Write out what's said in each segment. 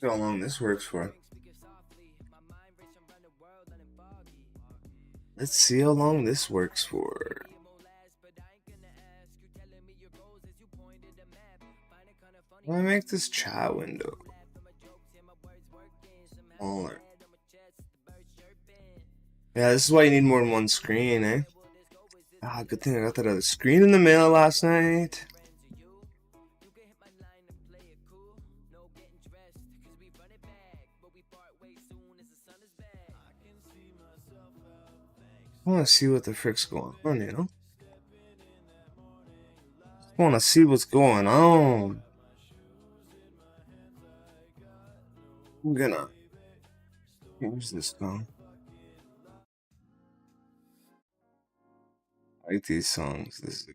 See how long this works for. Let's see how long this works for. Why make this chat window smaller? Yeah, this is why you need more than one screen, eh? Ah, good thing I got that other screen in the mail last night. I want to see what the frick's going on, you know? I want to see what's going on. I'm gonna... Where's this going? I like these songs. This is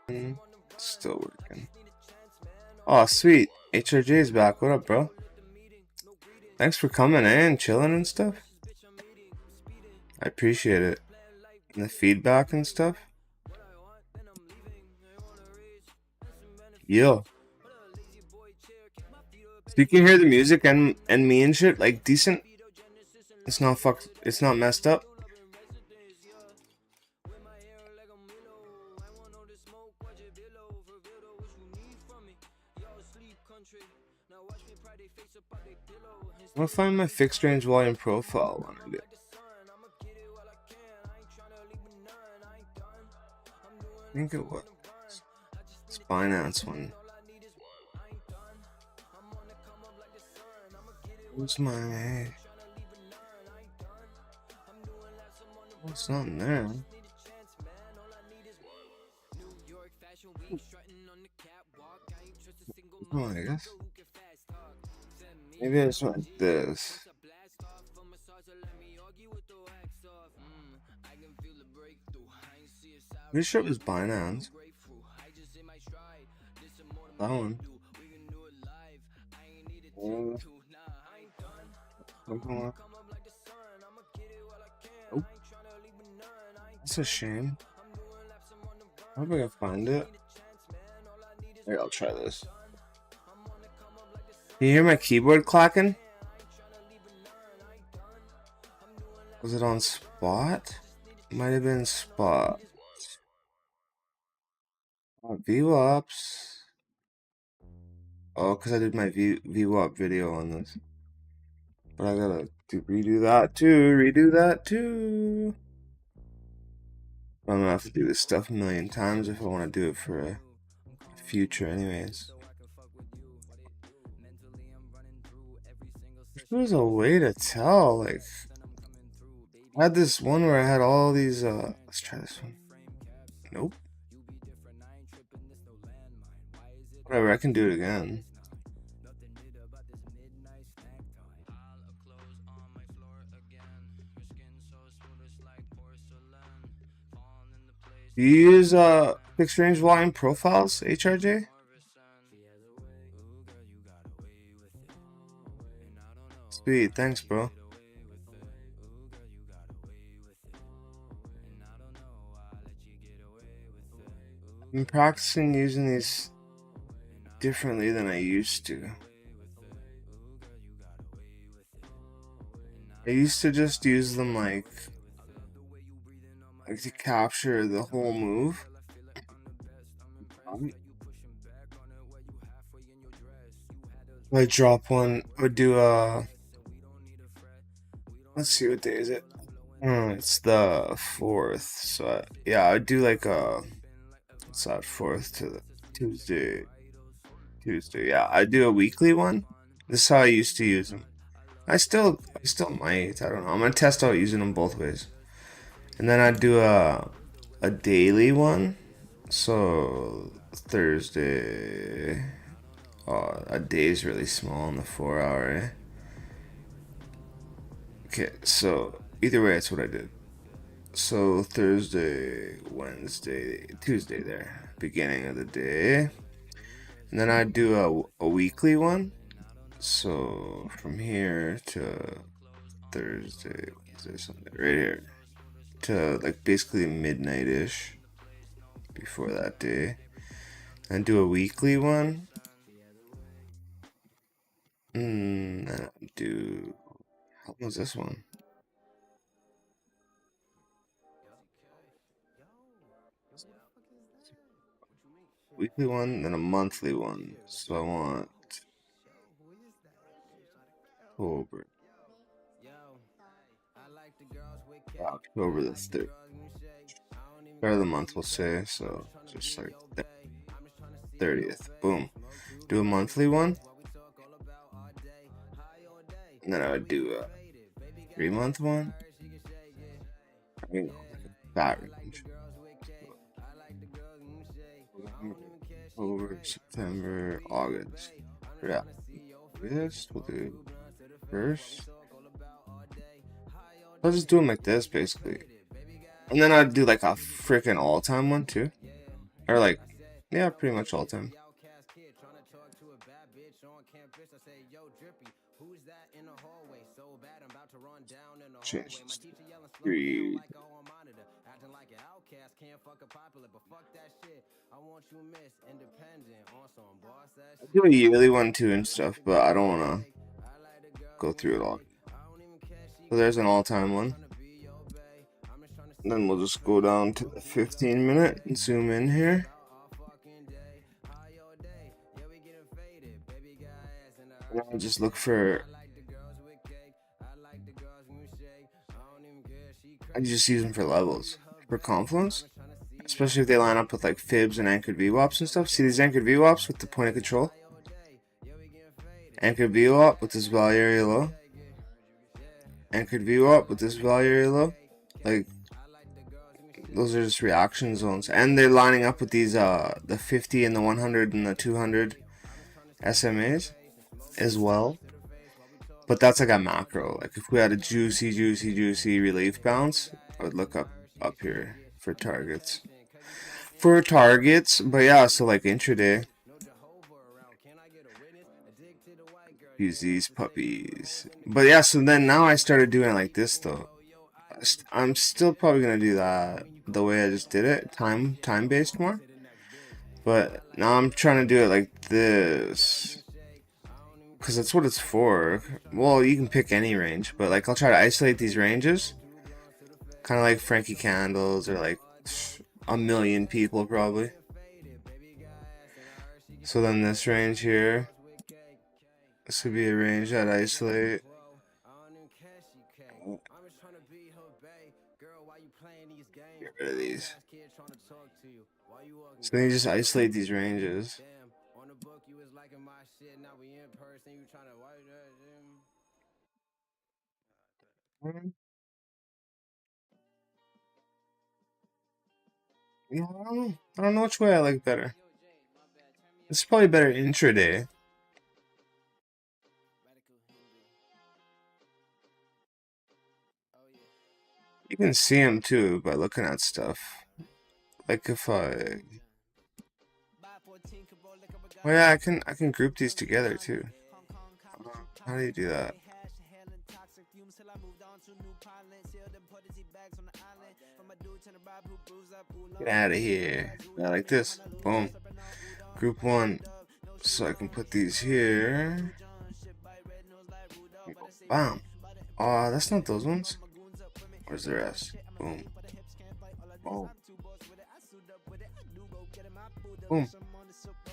good. Still working. Oh, sweet. HRJ's back. What up, bro? Thanks for coming in, chilling and stuff. I appreciate it. And the feedback and stuff. Yo. So you can hear the music and me and shit, like decent. It's not fucked. It's not messed up. I'm gonna find my fixed range volume profile when I do. I think it was. It's Binance one. What's my... Oh, it's not in there. Oh, I guess. Maybe I just want this. Pretty sure it was Binance. That one. Oh. That's a shame. I hope I can find it. Here, I'll try this. Can you hear my keyboard clacking? Was it on spot? Might have been spot. Oh, VWAPs. Oh, because I did my VWAP video on this. But I gotta redo that too. I'm gonna have to do this stuff a million times if I want to do it for a future anyways. There's a way to tell, like, I had this one where I had all these, let's try this one. Nope. Whatever, I can do it again. Do you use, fixed range volume profiles, HRJ? Sweet, thanks, bro. I've been practicing using these differently than I used to. I used to just use them like to capture the whole move. I drop one, I would do let's see, what day is it? It's the 4th, so yeah, I'd do like what's that, 4th to the Tuesday, yeah, I do a weekly one. This is how I used to use them. I still might, I don't know, I'm gonna test out using them both ways. And then I'd do a daily one, so Thursday. Oh, a day is really small in the 4-hour, eh? Okay, so either way, it's what I did. So Thursday, Wednesday, Tuesday there, beginning of the day. And then I'd do a weekly one. So from here to Thursday, Wednesday, Sunday, right here, to like basically midnight-ish. before that day. And do a weekly one. And do, how was this one? Weekly one, then a monthly one. So I want October. October the 3rd. Start of the month, we'll say. So just like 30th. Boom. Do a monthly one. And then I would do a 3-month one. I mean, that range. October, September, August. Yeah. This we'll do first. I'll just do them like this, basically. And then I'd do like a freaking all-time one, too. Or like, yeah, pretty much all-time. Change this to 3. I do a yearly one too and stuff, but I don't want to go through it all. So there's an all-time one. And then we'll just go down to the 15-minute and zoom in here. And I'll just look for, I just use them for levels, for confluence. Especially if they line up with like fibs and anchored VWAPs and stuff. See these anchored VWAPs with the point of control? Anchored VWAP with this value area low. Anchored VWAP with this value area low. Like, those are just reaction zones. And they're lining up with these, the 50 and the 100 and the 200 SMAs as well. But that's like a macro. Like if we had a juicy relief bounce, I would look up here for targets. But yeah, so like intraday, use these puppies. But yeah, so then now I started doing it like this though. I'm still probably gonna do that the way I just did it, time based more. But now I'm trying to do it like this, because that's what it's for. Well, you can pick any range, but like I'll try to isolate these ranges, kind of like Frankie Candles or like a million people probably. So then this range here, this would be a range I'd isolate. Get rid of these. So then you just isolate these ranges. Yeah, I don't know which way I like better. It's probably better intraday. You can see them too by looking at stuff. Like if I, oh yeah, I can group these together too. How do you do that? Get out of here. Yeah, like this. Boom. Group 1. So I can put these here. Bam. Oh, that's not those ones. Where's the rest? Boom. Boom. Boom.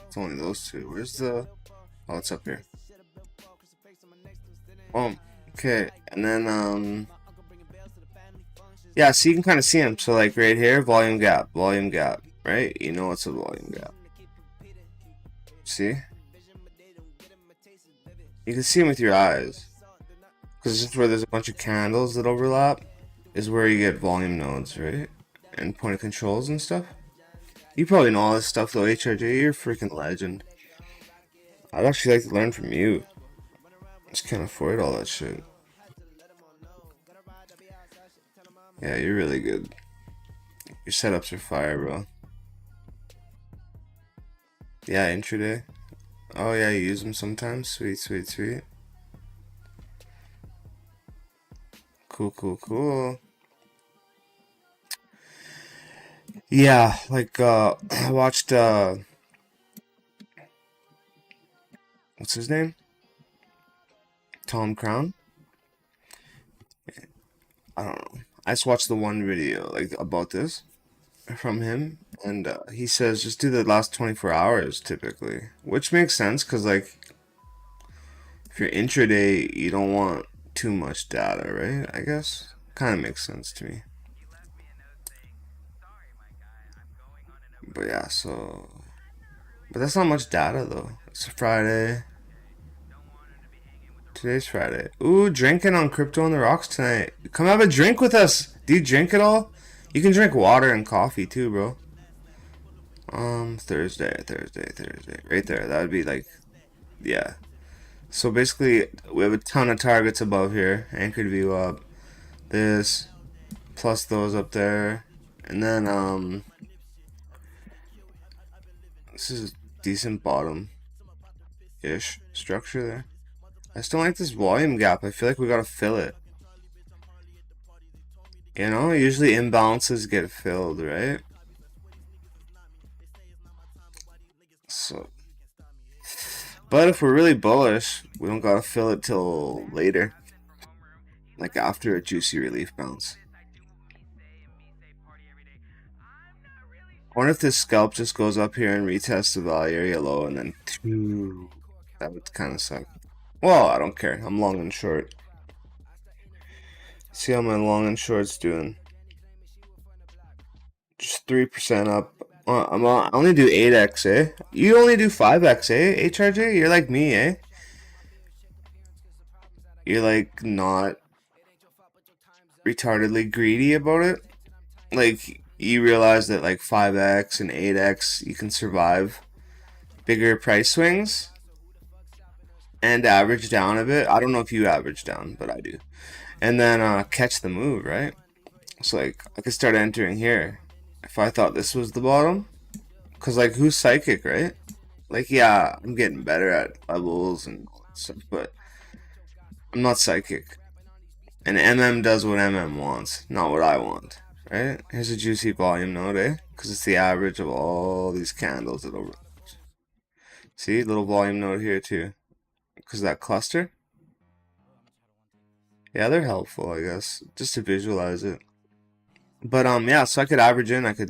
It's only those two. Where's the... Oh, it's up here. Boom. Okay. And then, yeah, so you can kind of see them. So, like, right here, volume gap, right? You know it's a volume gap. See? You can see them with your eyes. Because just where there's a bunch of candles that overlap is where you get volume nodes, right? And point of controls and stuff. You probably know all this stuff though, HRJ. You're a freaking legend. I'd actually like to learn from you. Just can't afford all that shit. Yeah, you're really good. Your setups are fire, bro. Yeah, intraday. Oh yeah, you use them sometimes. Sweet. Cool. Yeah, like I watched what's his name? Tom Crown? I don't know. I just watched the one video like about this from him, and he says just do the last 24 hours typically, which makes sense because like if you're intraday, you don't want too much data, right? I guess kind of makes sense to me. But yeah, so but that's not much data though. It's a Friday. Today's Friday. Ooh, drinking on Crypto on the Rocks tonight. Come have a drink with us. Do you drink at all? You can drink water and coffee too, bro. Thursday. Right there. That would be like, yeah. So basically, we have a ton of targets above here. Anchored view up. This, plus those up there. And then, this is a decent bottom-ish structure there. I just don't like this volume gap. I feel like we gotta fill it. You know, usually imbalances get filled, right? So, but if we're really bullish, we don't gotta fill it till later, like after a juicy relief bounce. I wonder if this scalp just goes up here and retests the value area low and then two. That would kind of suck. Well, I don't care. I'm long and short. See how my long and short's doing. Just 3% up. I only do 8x, eh? You only do 5x, eh? HRJ? You're like me, eh? You're like not retardedly greedy about it. Like you realize that like 5x and 8x you can survive bigger price swings and average down a bit. I don't know if you average down, but I do. And then catch the move, right? So like I could start entering here if I thought this was the bottom. Cause like who's psychic, right? Like yeah, I'm getting better at levels and all that stuff, but I'm not psychic. And MM does what MM wants, not what I want. Right? Here's a juicy volume node, eh? Because it's the average of all these candles that over. See, little volume node here too. Because of that cluster. Yeah, they're helpful, I guess, just to visualize it. But yeah, so I could average in. I could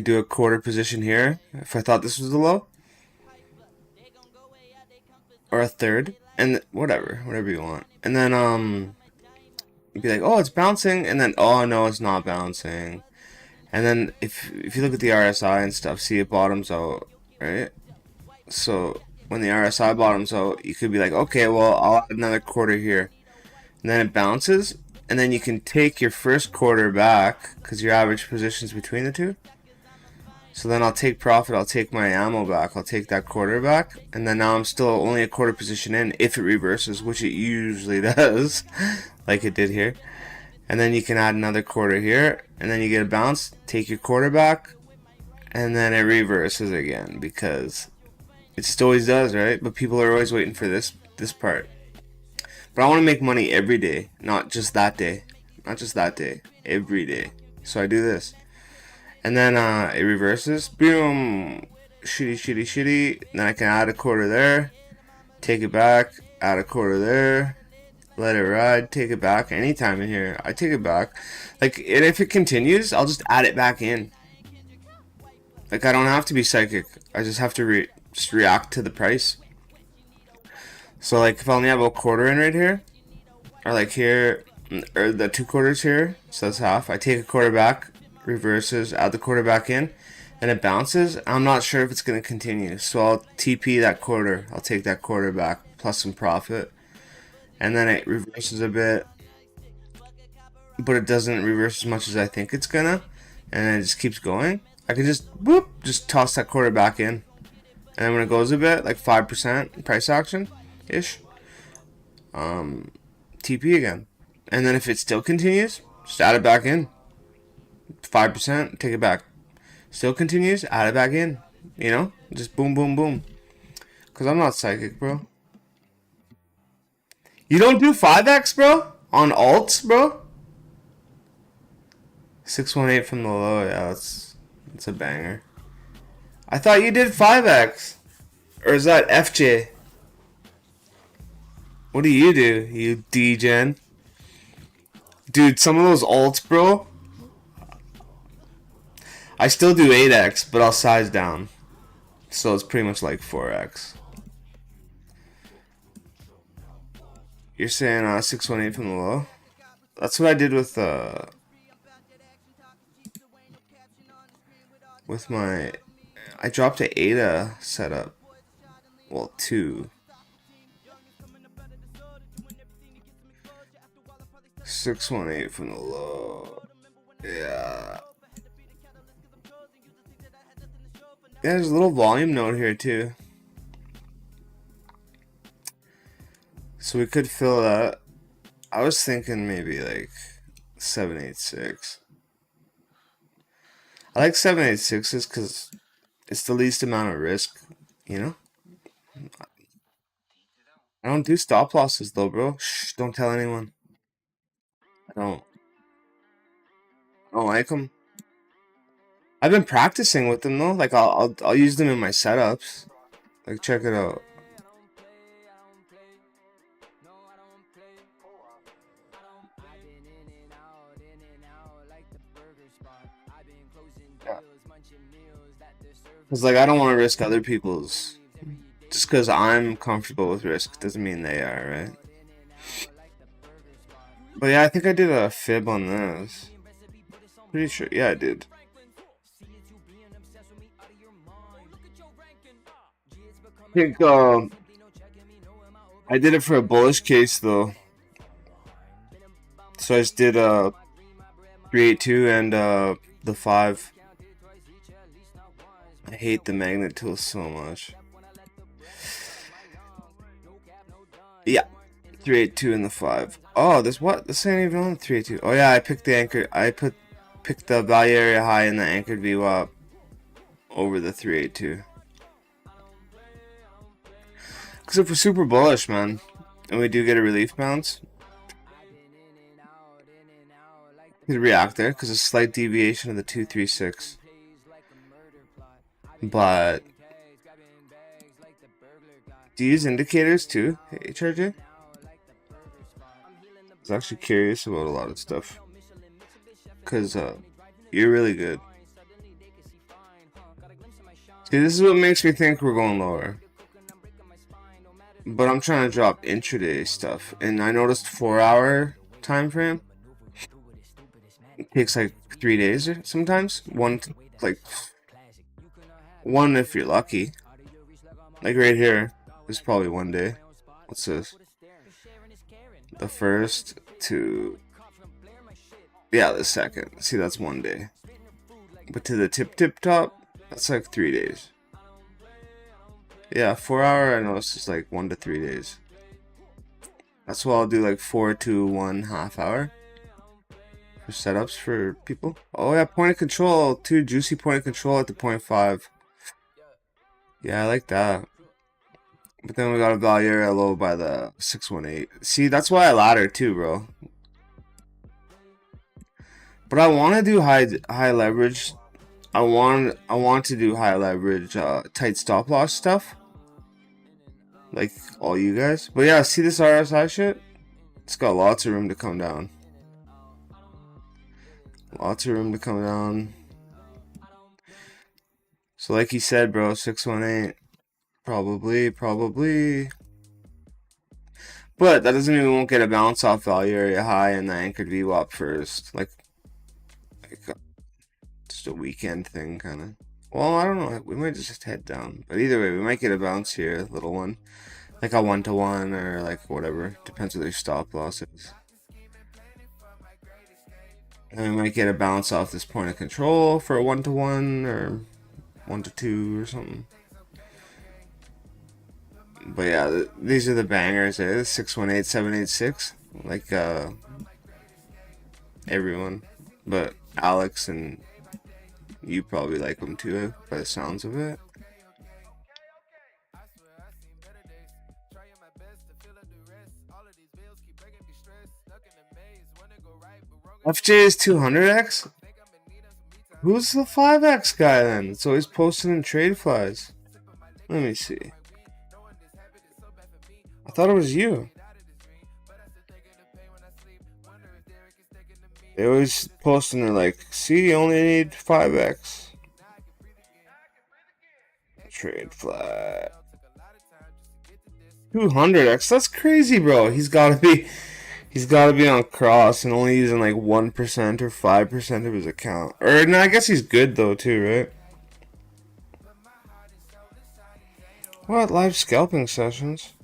do a quarter position here if I thought this was the low, or a third, and whatever you want. And then you'd be like, oh, it's bouncing, and then oh no, it's not bouncing. And then if you look at the RSI and stuff, see it bottoms out, right? So when the RSI bottoms out, you could be like, okay, well, I'll add another quarter here. And then it bounces, and then you can take your first quarter back, because your average position's between the two. So then I'll take profit, I'll take my ammo back, I'll take that quarter back, and then now I'm still only a quarter position in if it reverses, which it usually does, like it did here. And then you can add another quarter here, and then you get a bounce, take your quarter back, and then it reverses again, because it just always does, right? But people are always waiting for this part. But I want to make money every day, not just that day. Not just that day, every day. So I do this. And then it reverses. Boom! Shitty. Then I can add a quarter there. Take it back. Add a quarter there. Let it ride. Take it back. Anytime in here, I take it back. Like, and if it continues, I'll just add it back in. Like, I don't have to be psychic. I just have to just react to the price. So like if I only have a quarter in right here, or like here, or the 2 quarters here, so that's half. I take a quarter back, reverses, add the quarter back in, and it bounces. I'm not sure if it's going to continue, so I'll TP that quarter. I'll take that quarter back plus some profit, and then it reverses a bit, but it doesn't reverse as much as I think it's gonna, and it just keeps going. I can just just toss that quarter back in, and then when it goes a bit, like 5% price action ish, TP again, and then if it still continues, just add it back in. 5%, take it back. Still continues, add it back in. You know, just boom. Cause I'm not psychic, bro. You don't do 5x, bro, on alts, bro. 618 from the low. Yeah, that's a banger. I thought you did 5x. Or is that FJ? What do, you degen? Dude, some of those alts, bro. I still do 8x, but I'll size down. So it's pretty much like 4x. You're saying 618 from the low? That's what I did with my... I dropped a ADA setup. Well, 2. 618 from the low. Yeah. Yeah, there's a little volume note here too. So we could fill that. I was thinking maybe like 786. I like 786s because it's the least amount of risk, you know? I don't do stop losses though, bro. Shh, don't tell anyone. I don't like them. I've been practicing with them though. Like I'll use them in my setups. Like check it out. Yeah. Cause like I don't want to risk other people's. Just because I'm comfortable with risk doesn't mean they are, right? But yeah, I think I did a fib on this. Pretty sure. Yeah, I did. I think I did it for a bullish case though. So I just did 382 and the 5. I hate the magnet tool so much. Yeah, 382 and the 5. Oh, this what? This ain't even on 382. Oh yeah, I picked the anchor. I picked the value area high in the anchored VWAP over the 382. Because if we're super bullish, man, and we do get a relief bounce, we could react there because a slight deviation of the 236. But do you use indicators too, HRJ? I was actually curious about a lot of stuff because you're really good. See, this is what makes me think we're going lower. But I'm trying to drop intraday stuff, and I noticed 4-hour time frame. It takes like 3 days or sometimes. One if you're lucky. Like right here, it's probably 1 day. What's this? The first to the second. See, that's 1 day. But to the tip top, that's like 3 days. Yeah, 4-hour I noticed is like 1 to 3 days. That's why I'll do like 4 to 1 half hour for setups for people. Oh yeah, point of control, 2 juicy point of control at the 0.5. Yeah, I like that. But then we got a value area low by the 618. See, that's why I ladder too, bro. But I want to do high leverage. I want to do high leverage, tight stop loss stuff. Like all you guys. But yeah, see this RSI shit? It's got lots of room to come down. Lots of room to come down. So like he said, bro, 618. Probably. But that doesn't mean we won't get a bounce off value area high in the anchored VWAP first. Like just a weekend thing, kind of. Well, I don't know. We might just head down. But either way, we might get a bounce here, little one. Like a 1-to-1 or like whatever. Depends what their stop loss is. And we might get a bounce off this point of control for a 1-to-1 or 1-to-2 or something. But yeah, these are the bangers. 618, 786. Like everyone. But Alex and you probably like them too, by the sounds of it. FJ is 200x? Who's the 5x guy then? It's always posted in trade flies. Let me see. I thought it was you. They always posting it like, see, you only need 5x. Trade flag. 200x. That's crazy, bro. He's gotta be on cross and only using like 1% or 5% of his account. Or no, I guess he's good though too, right? What live scalping sessions?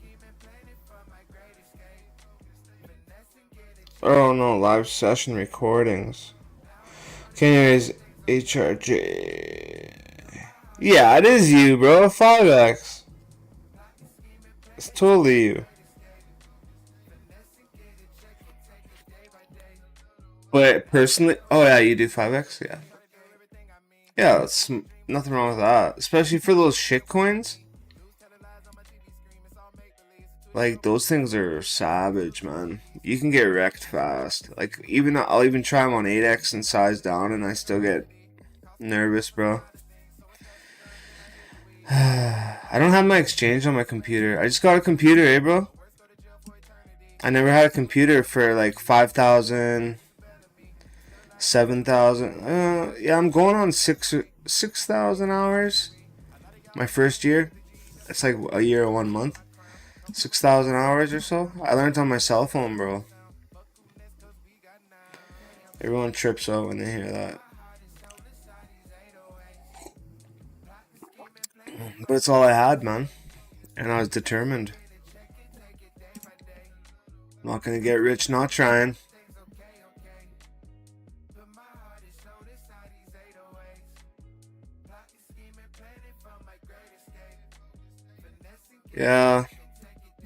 Oh no, live session recordings. Okay, anyways, HRJ. Yeah, it is you, bro. 5x. It's totally you. But personally, oh yeah, you do 5x? Yeah. Yeah, that's nothing wrong with that. Especially for those shit coins. Like, those things are savage, man. You can get wrecked fast. Like, I'll even try them on 8x and size down, and I still get nervous, bro. I don't have my exchange on my computer. I just got a computer, eh, bro? I never had a computer for like 5,000, 7,000. Yeah, I'm going on 6,000 hours. My first year. It's like a year or 1 month. 6,000 hours or so. I learned on my cell phone, bro. Everyone trips out when they hear that. But it's all I had, man. And I was determined. I'm not gonna get rich not trying. Yeah.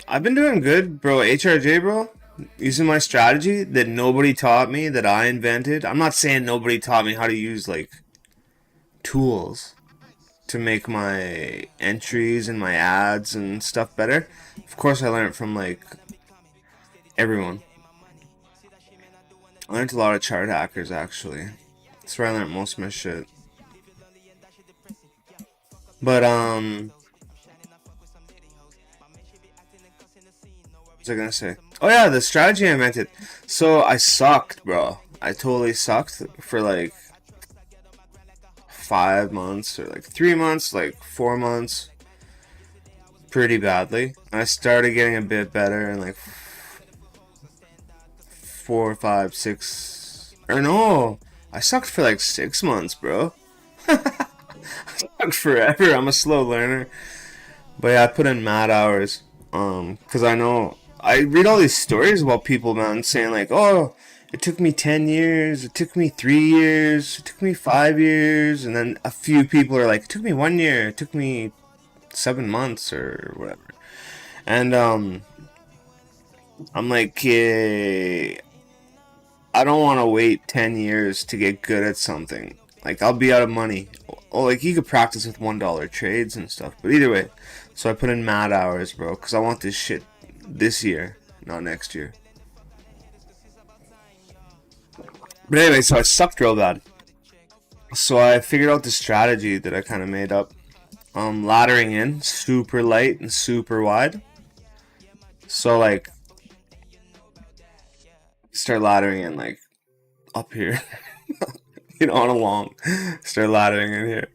I've been doing good, bro. HRJ, bro. Using my strategy that nobody taught me, that I invented. I'm not saying nobody taught me how to use, like, tools to make my entries and my ads and stuff better. Of course, I learned from, like, everyone. I learned a lot of chart hackers, actually. That's where I learned most of my shit. But, what was I gonna say? Oh yeah, the strategy I invented. So I sucked, bro. I totally sucked for like 5 months or like 3 months, like 4 months, pretty badly. I started getting a bit better in like 4, 5, 6. Or no, I sucked for like 6 months, bro. I sucked forever. I'm a slow learner. But yeah, I put in mad hours. Cause I read all these stories about people, man, saying like, oh, it took me 10 years, it took me 3 years, it took me 5 years, and then a few people are like, it took me 1 year, it took me 7 months or whatever. And I'm like, I don't want to wait 10 years to get good at something. Like, I'll be out of money. Oh, like, you could practice with $1 trades and stuff. But either way, so I put in mad hours, bro, because I want this shit this year, not next year. But anyway, so I sucked real bad. So I figured out the strategy that I kind of made up. Laddering in, super light and super wide. So, like, start laddering in, like, up here. On a long. Start laddering in here.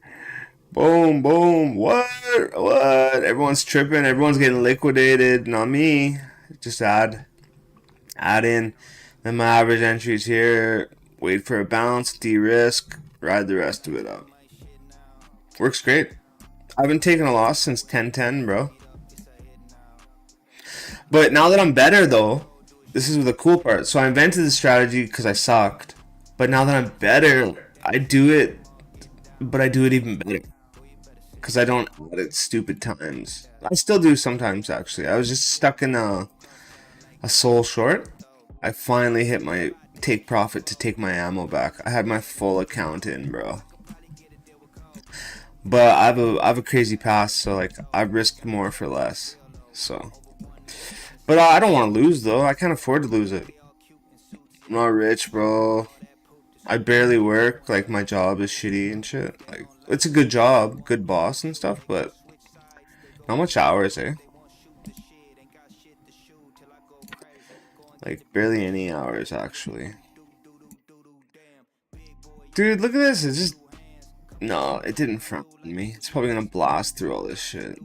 Boom, boom. What? Everyone's tripping. Everyone's getting liquidated. Not me. Just add in. Then my average entries here. Wait for a bounce. De-risk. Ride the rest of it up. Works great. I haven't taken a loss since 10-10, bro. But now that I'm better, though, this is the cool part. So I invented the strategy because I sucked. But now that I'm better, I do it, but I do it even better. Because I don't add it stupid times. I still do sometimes, actually. I was just stuck in a soul short. I finally hit my take profit to take my ammo back. I had my full account in, bro. But I have a crazy past, so like I've risked more for less. So, but I don't want to lose though. I can't afford to lose it. I'm not rich, bro. I barely work. Like my job is shitty and shit. Like it's a good job, good boss and stuff, but not much hours, eh? Like barely any hours actually. Dude, look at this. It's just no, it didn't front me. It's probably gonna blast through all this shit.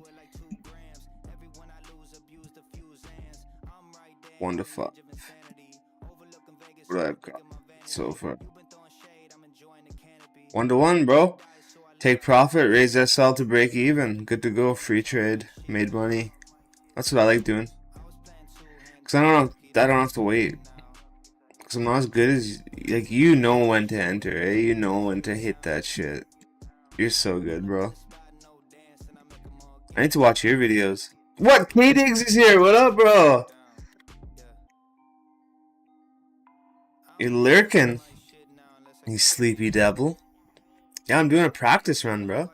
1 to 5. What do I got so far? 1 to 1, bro. Take profit, raise SL to break even. Good to go. Free trade, made money. That's what I like doing. Cause I don't have to wait. Cause I'm not as good as like you know when to enter, eh? You know when to hit that shit. You're so good, bro. I need to watch your videos. What? K-Diggs is here. What up, bro? You're lurking. You sleepy devil. Yeah, I'm doing a practice run, bro.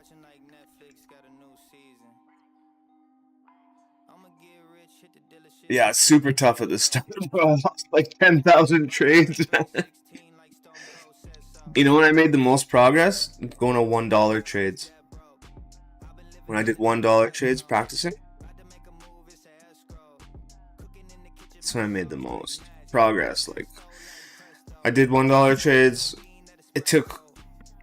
Yeah, it's super tough at the start, bro. I lost like 10,000 trades. You know when I made the most progress? Going to $1 trades. When I did $1 trades practicing, that's when I made the most progress. Like, I did $1 trades. It took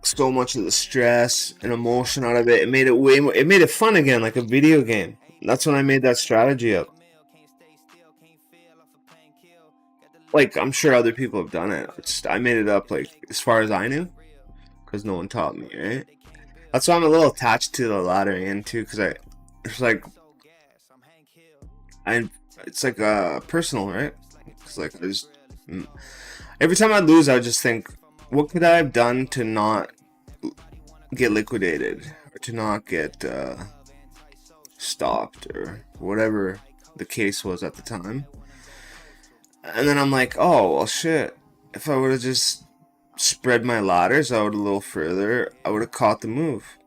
so much of the stress and emotion out of it. It made it way more. It made it fun again, like a video game. That's when I made that strategy up. Like, I'm sure other people have done it. I made it up, like, as far as I knew. Because no one taught me, right? That's why I'm a little attached to the ladder end, too. Because it's like, it's like, personal, right? It's like, every time I lose, I would just think, what could I have done to not get liquidated? Or to not get, stopped? Or whatever the case was at the time. And then I'm like, oh, well, shit. If I would have just spread my ladders out a little further, I would have caught the move.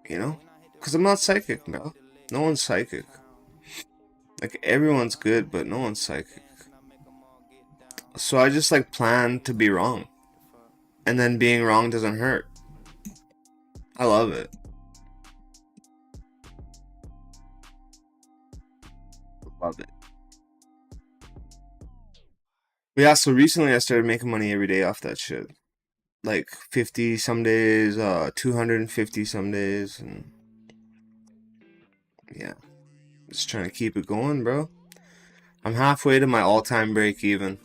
You know? Because I'm not psychic, no. No one's psychic. Like, everyone's good, but no one's psychic. So I just, like, plan to be wrong. And then being wrong doesn't hurt. I love it. Love it. But yeah, so recently I started making money every day off that shit. Like 50 some days, 250 some days, and yeah, just trying to keep it going, bro. I'm halfway to my all-time break even.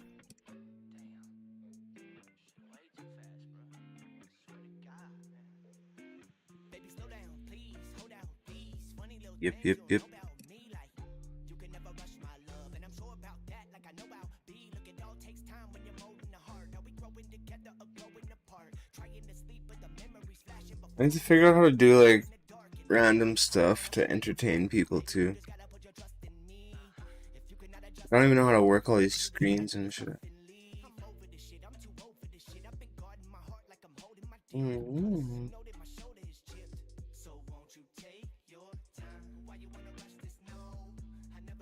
Yep, yep, yep. I need to figure out how to do like random stuff to entertain people too. I don't even know how to work all these screens and shit.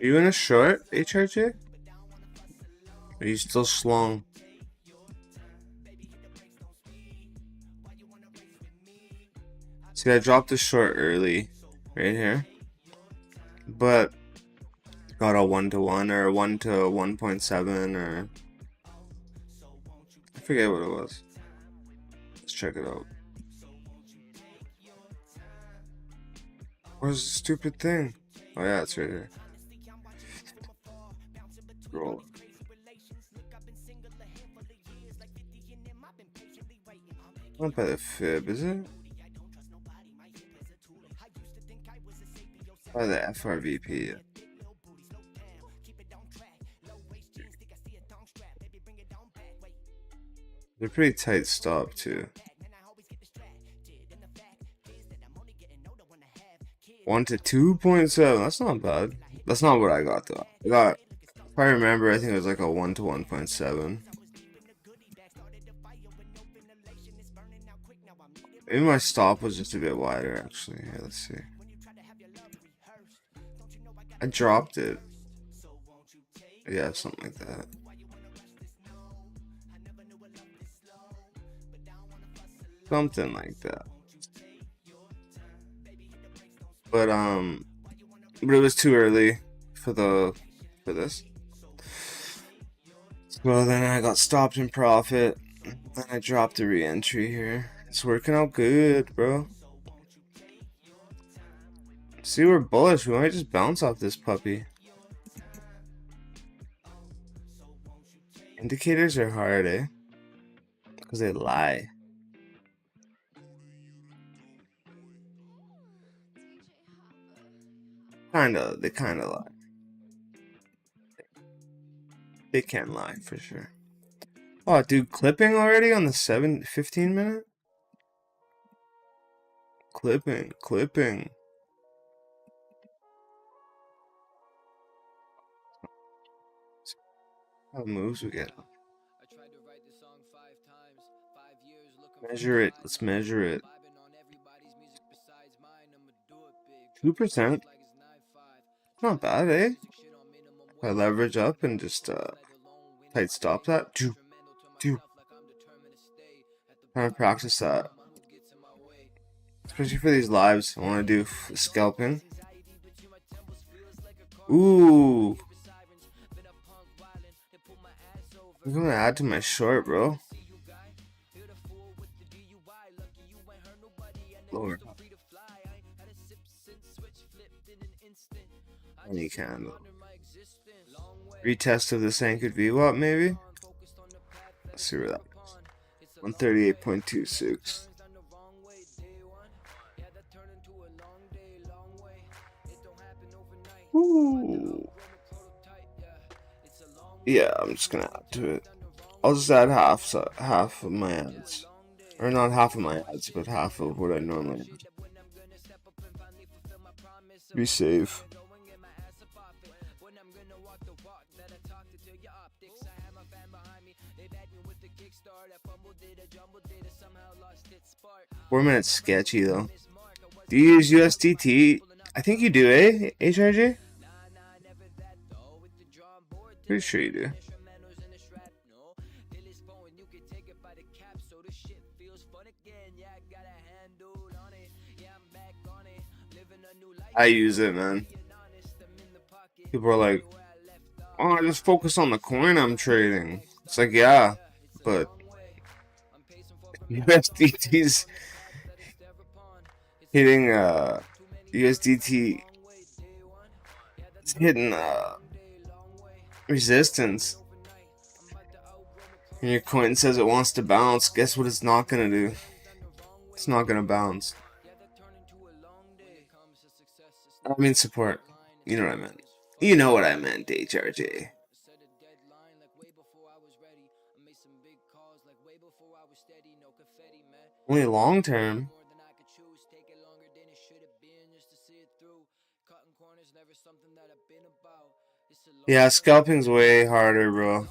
Are you in a short, HRJ? Are you still slung? See, I dropped the short early, right here. But got a 1 to 1 or 1 to 1.7 or I forget what it was. Let's check it out. Where's the stupid thing? Oh yeah, it's right here. Roll. Not by the fib, is it? By the FRVP. They're pretty tight stop too. 1 to 2.7. That's not bad. That's not what I got though. I got, if I remember, I think it was like a 1 to 1.7. Maybe my stop was just a bit wider actually. Here, let's see. I dropped it. Yeah, something like that. something like that. But it was too early for this. So then I got stopped in profit. Then I dropped the re-entry here. It's working out good, bro. See, we're bullish. We might just bounce off this puppy. Indicators are hard, eh? Because they lie. They kinda lie. They can lie for sure. Oh, dude, clipping already on the 15 minute? Clipping. How moves we get? Measure it. Let's measure it. 2%. Not bad, eh? If I leverage up and just tight stop that. Trying to practice that. Especially for these lives. I want to do scalping. Ooh. I'm gonna add to my short, bro. Lower. Any candle. Retest of this anchored VWAP, maybe? Let's see where that goes. 138.26. Ooh. Yeah, I'm just gonna add to it. I'll just add half of my ads. Or not half of my ads, but half of what I normally add. Be safe. Four minutes sketchy though. Do you use USDT? I think you do, eh? HRJ? Pretty sure you do. I use it, man. People are like, oh, I just focus on the coin I'm trading. It's like, yeah, but USDT's hitting USDT. It's hitting resistance. And your coin says it wants to bounce. Guess what it's not gonna do? It's not gonna bounce. I mean support. You know what I meant. You know what I meant, HRJ. Only long term. Yeah, scalping's way harder, bro.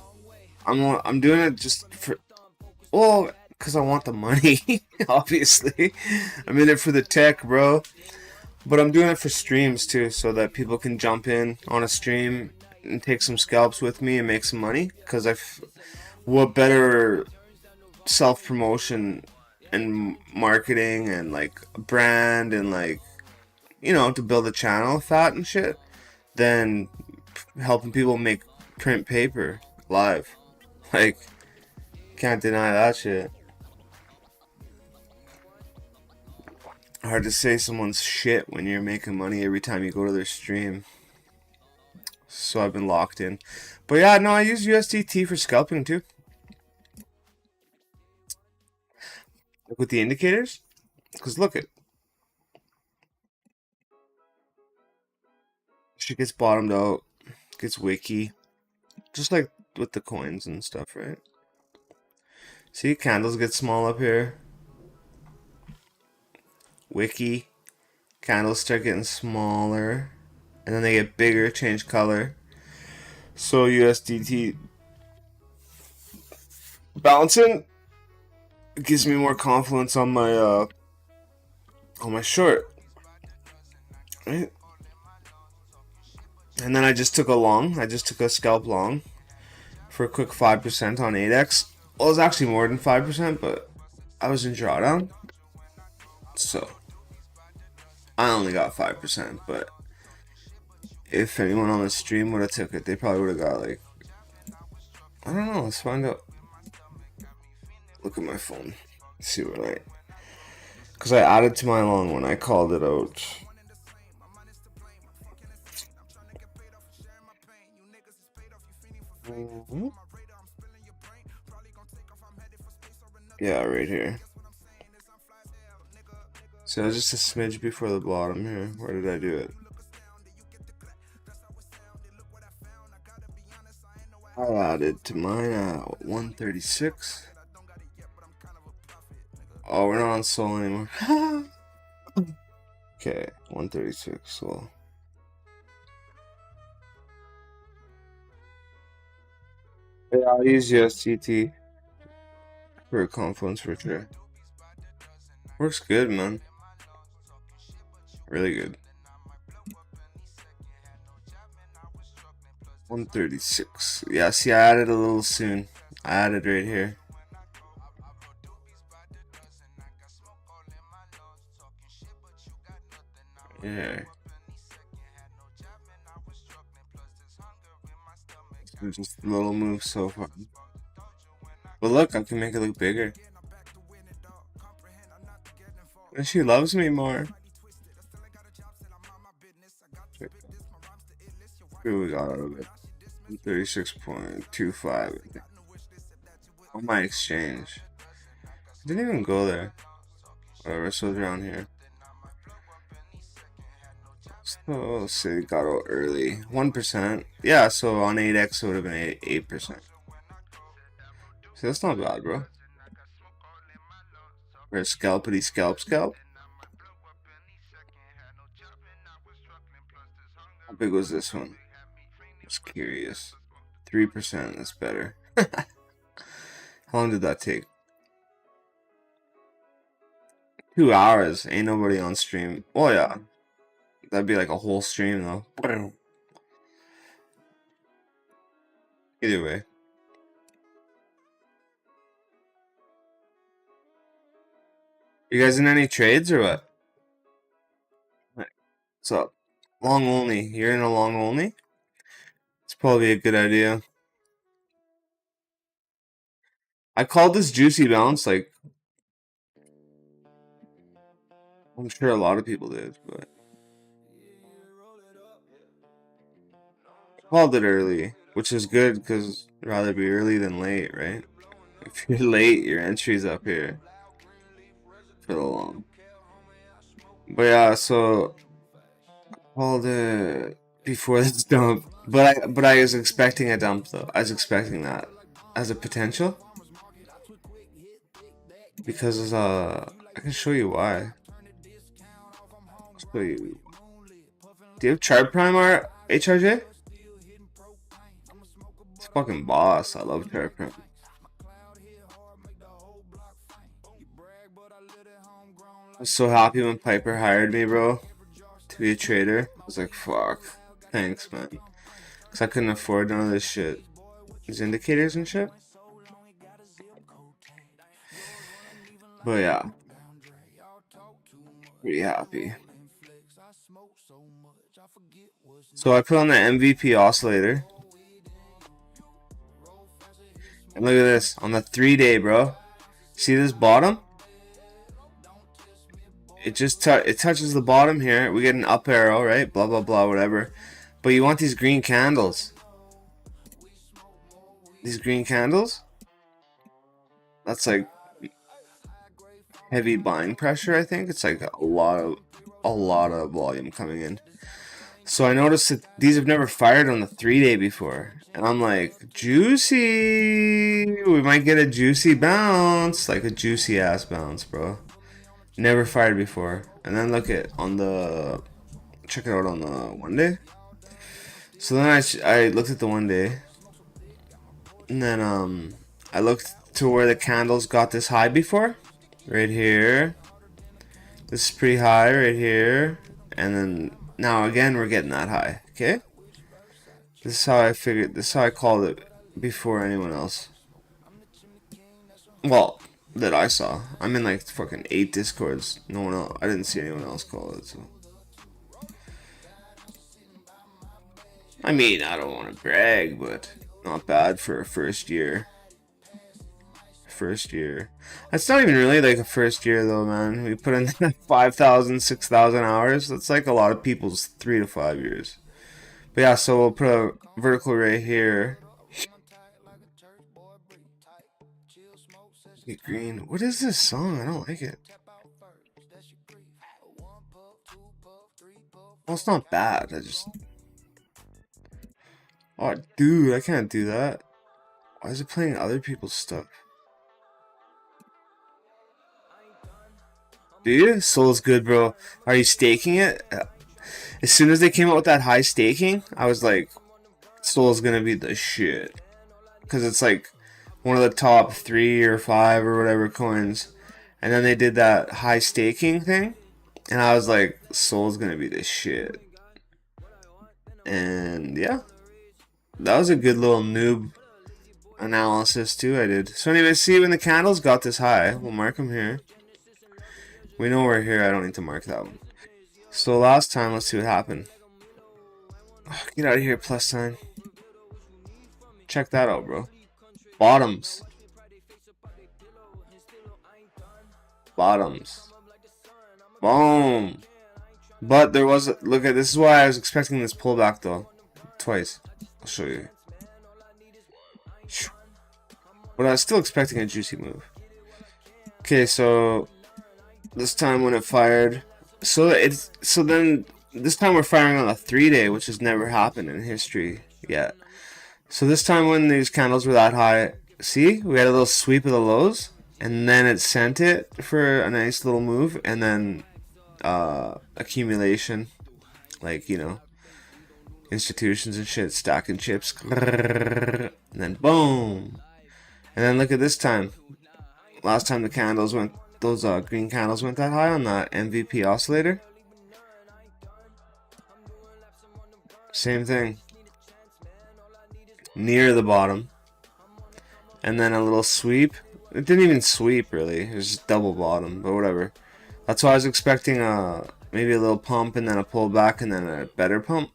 I'm doing it just for, well, because I want the money, obviously. I'm in it for the tech, bro. But I'm doing it for streams too, so that people can jump in on a stream and take some scalps with me and make some money. Because what better self-promotion and marketing and like brand and like, you know, to build a channel fat and shit than helping people make print paper live. Like, can't deny that shit. Hard to say someone's shit when you're making money every time you go to their stream. So I've been locked in. But yeah, no, I use USDT for scalping too. Like with the indicators. Because look, it shit gets bottomed out. Gets wicky. Just like with the coins and stuff, right? See, candles get small up here. Wiki. Candles start getting smaller. And then they get bigger, change color. So USDT bouncing gives me more confidence on my short. Right? And then I just took a long. I just took a scalp long for a quick 5% on 8x. Well, it was actually more than 5%, but I was in drawdown, so I only got 5%. But if anyone on the stream would have took it, they probably would have got like, I don't know. Let's find out. Look at my phone. Let's see what I. Because I added to my long one. I called it out. Yeah, right here. So it's just a smidge before the bottom here. Where did I do it? I added to mine at 136. Oh, we're not on Soul anymore. Okay, 136. Well, yeah, I'll use USDT for a Confluence for sure. Works good, man. Really good. 136. Yeah, see, I added a little soon. I added right here. Yeah. Just a little move so far. But look, I can make it look bigger. And she loves me more. Here we got out of it. 36.25. On my exchange. Didn't even go there. Whatever, so it's around here. So let's say it got out early. 1%. Yeah, so on 8x it would have been 8%. So that's not bad, bro. Or scalpity scalp. How big was this one? Just curious. 3%, that's better. How long did that take? 2 hours. Ain't nobody on stream. Oh yeah. That'd be like a whole stream though. Either way. You guys in any trades or what? What's up? Long only. You're in a long only? It's probably a good idea. I called this juicy bounce, like, I'm sure a lot of people did, but I called it early, which is good because I'd rather be early than late, right? If you're late, your entry's up here for the long. But yeah, so I called it before this dump, but I was expecting a dump though. I was expecting that as a potential because I can show you why. I'll show you. Do you have Chart Prime or HRJ? It's fucking boss. I love Chart Prime. I was so happy when Piper hired me, bro, to be a trader. I was like, fuck. Thanks, man. Because I couldn't afford none of this shit. These indicators and shit. But yeah. Pretty happy. So I put on the MVP oscillator. And look at this. On the 3-day, bro. See this bottom? It just it touches the bottom here. We get an up arrow, right? Blah, blah, blah, whatever. But you want these green candles. These green candles? That's like heavy buying pressure, I think. It's like a lot of volume coming in. So I noticed that these have never fired on the 3-day before. And I'm like, juicy. We might get a juicy bounce. Like a juicy ass bounce, bro. Never fired before. And then look at on the, check it out on the 1-day. So then I looked at the 1-day. And then I looked to where the candles got this high before. Right here. This is pretty high right here. And then now again we're getting that high. Okay? This is how I figured, this is how I called it before anyone else. Well, that I saw. I'm in like fucking 8 discords. No one else. I didn't see anyone else call it. So I mean, I don't want to brag, but not bad for a first year. First year. It's not even really like a first year though, man. We put in 5,000, 6,000 hours. That's like a lot of people's 3 to 5 years. But yeah, so we'll put a vertical right here. Get green. What is this song? I don't like it. Well, it's not bad. I just... Oh, dude, I can't do that. Why is it playing other people's stuff? Do you? Soul's good, bro. Are you staking it? As soon as they came out with that high staking, I was like, Soul's gonna be the shit. Because it's like one of the top 3 or 5 or whatever coins. And then they did that high staking thing. And I was like, Soul's gonna be the shit. And yeah. That was a good little noob analysis too I did. So anyway, see when the candles got this high. We'll mark them here. We know we're here. I don't need to mark that one. So last time, let's see what happened. Oh, get out of here, plus sign. Check that out, bro. Bottoms. Bottoms. Boom. But there was, look at, this is why I was expecting this pullback though. Twice. I'll show you. But I was still expecting a juicy move. Okay, so this time when it fired, so then this time we're firing on a 3-day, which has never happened in history yet. So this time when these candles were that high, see, we had a little sweep of the lows, and then it sent it for a nice little move, and then accumulation, like, you know, institutions and shit stacking chips, and then boom. And then look at this time. Last time the candles went, those green candles went that high on that MVP oscillator. Same thing. Near the bottom. And then a little sweep. It didn't even sweep really. It was just double bottom, but whatever. That's why I was expecting maybe a little pump and then a pullback and then a better pump.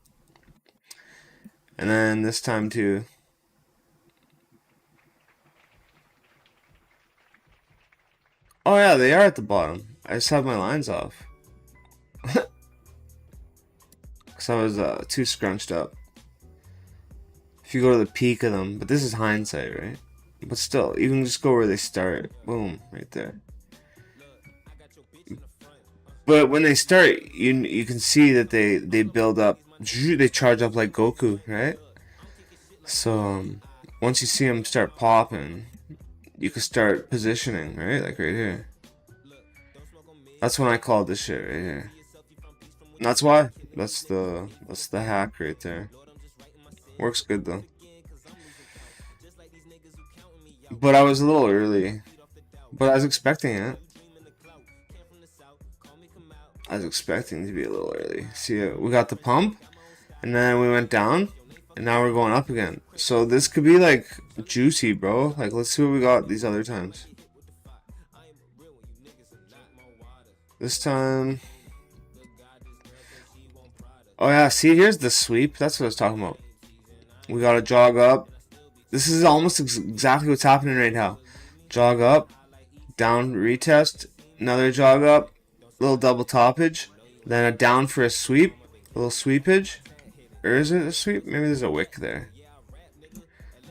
And then this time too. Oh yeah, they are at the bottom. I just have my lines off. Because I was too scrunched up. If you go to the peak of them, but this is hindsight, right? But still, even just go where they start. Boom, right there. But when they start, you can see that they build up. They charge up like Goku, right? So once you see them start popping, you can start positioning, right? Like right here. That's when I call this shit right here. And that's why. That's the hack right there. Works good though. But I was a little early. But I was expecting it. I was expecting to be a little early. See, we got the pump, and then we went down, and now we're going up again. So this could be like juicy, bro. Like, let's see what we got these other times. This time, oh yeah, see, here's the sweep. That's what I was talking about. We gotta jog up. This is almost exactly what's happening right now. Jog up, down, retest, another jog up, little double toppage, then a down for a sweep, a little sweepage. Or is it a sweep? Maybe there's a wick there.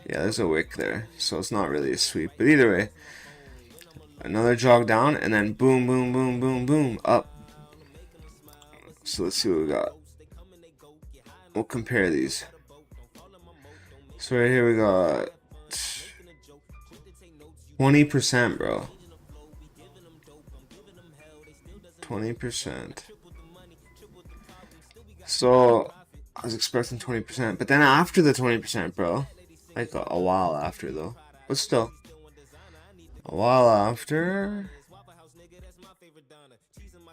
Yeah, there's a wick there, so it's not really a sweep. But either way, another jog down, and then boom, boom, boom, boom, boom, up. So let's see what we got. We'll compare these. So right here we got 20%, bro. 20%. So I was expecting 20%, but then after the 20%, bro, like a while after though, but still, a while after,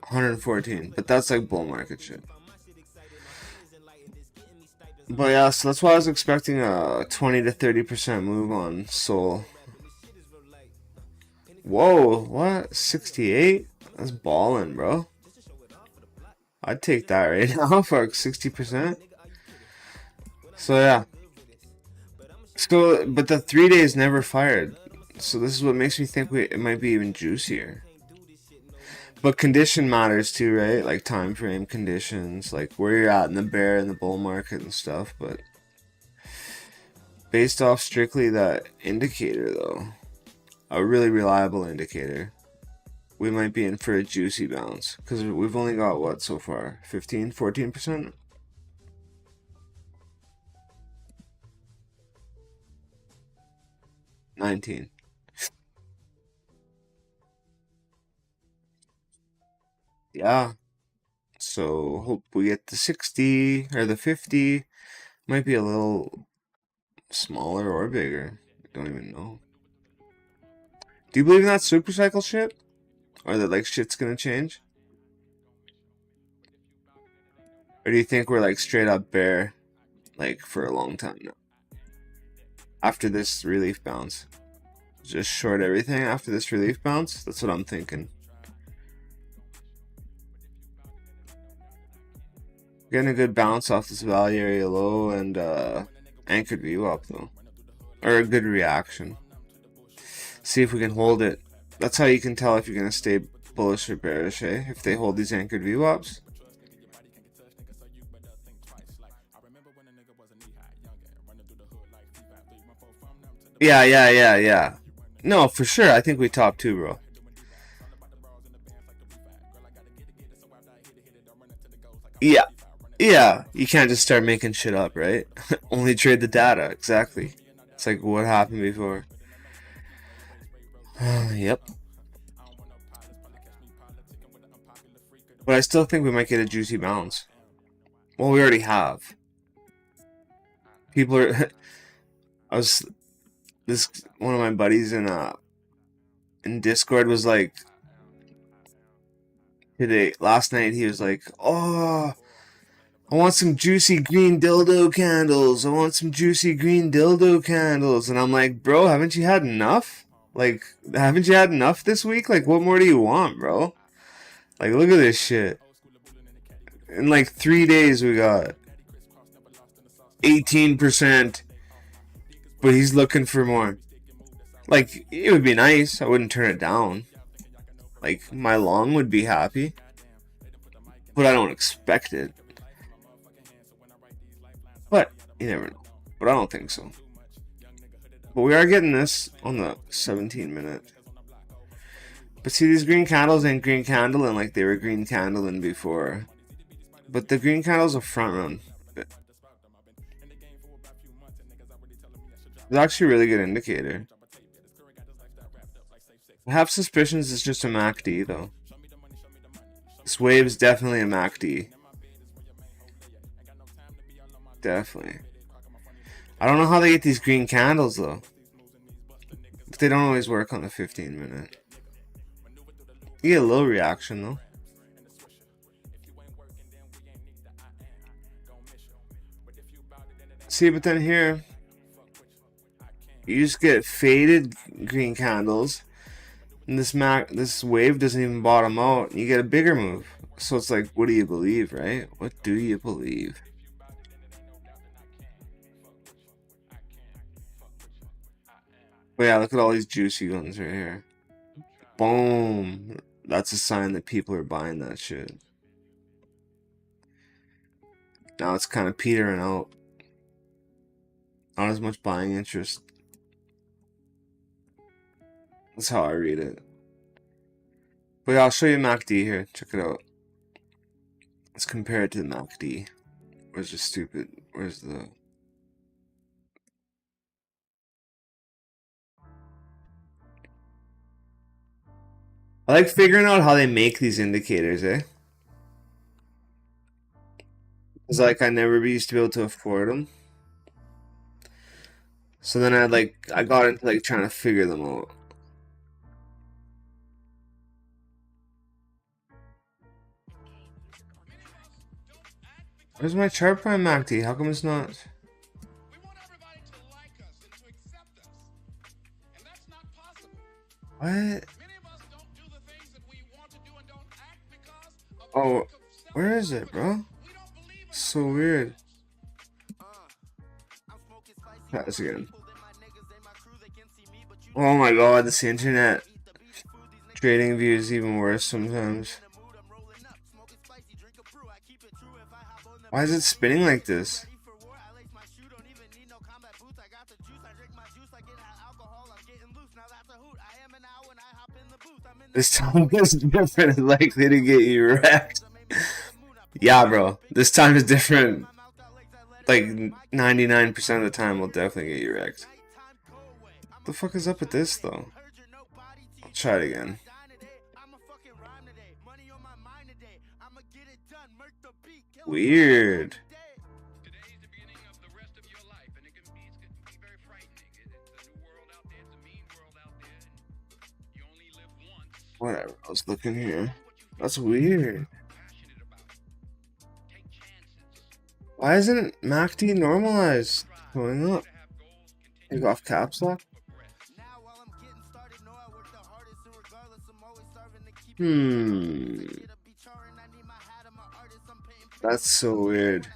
114. But that's like bull market shit. But yeah, so that's why I was expecting a 20 to 30% move on Soul. Whoa, what? 68? That's balling, bro. I'd take that right now for like 60%. So yeah. So, but the 3 days never fired. So this is what makes me think it might be even juicier. But condition matters too, right? Like time frame conditions, like where you're at in the bear and the bull market and stuff. But based off strictly that indicator, though, a really reliable indicator, we might be in for a juicy bounce because we've only got what so far? 15, 14%? 19. Yeah. So hope we get the 60 or the 50. Might be a little smaller or bigger. I don't even know. Do you believe in that super cycle shit? Or that like shit's gonna change? Or do you think we're like straight up bear like for a long time now? After this relief bounce. Just short everything after this relief bounce? That's what I'm thinking. Getting a good bounce off this value area low and anchored VWAP though. Or a good reaction. See if we can hold it. That's how you can tell if you're going to stay bullish or bearish, eh? If they hold these anchored VWAPs. Yeah. No, for sure. I think we top 2, bro. Yeah. You can't just start making shit up, right? Only trade the data. Exactly. It's like what happened before. Yep. But I still think we might get a juicy bounce. Well, we already have. People are. One of my buddies in Discord was like, last night he was like, oh, I want some juicy green dildo candles. I want some juicy green dildo candles. And I'm like, bro, haven't you had enough? Like, haven't you had enough this week? Like, what more do you want, bro? Like, look at this shit. In like 3 days, we got 18%. But he's looking for more. Like, it would be nice. I wouldn't turn it down. Like, my long would be happy. But I don't expect it. But, you never know. But I don't think so. But we are getting this on the 17-minute. But see, these green candles ain't green candling like they were green candling before. But the green candle's a front run. It's actually a really good indicator. I have suspicions it's just a MACD though. This wave is definitely a MACD. Definitely. I don't know how they get these green candles though. But they don't always work on the 15-minute. You get a little reaction though. See, but then here, you just get faded green candles, and this wave doesn't even bottom out, and you get a bigger move. So it's like, what do you believe, right? What do you believe? But yeah, look at all these juicy ones right here. Boom. That's a sign that people are buying that shit. Now it's kind of petering out. Not as much buying interest. That's how I read it. But yeah, I'll show you MACD here. Check it out. Let's compare it to the MACD. Where's the stupid? Where's the... I like figuring out how they make these indicators, eh? It's like I never used to be able to afford them. So then I got into like trying to figure them out. Where's my chart prime MACD? How come it's not? What? Oh, where is it, bro? So weird. Pass again. Oh my god, this internet trading view is even worse sometimes. Why is it spinning like this? This time is different and likely to get you wrecked. Yeah, bro. This time is different. Like 99% of the time will definitely get you wrecked. What the fuck is up with this though? I'll try it again. Weird. Whatever, I was looking here. That's weird. Why isn't MACD normalized? Going up. Take off caps lock? That's so weird.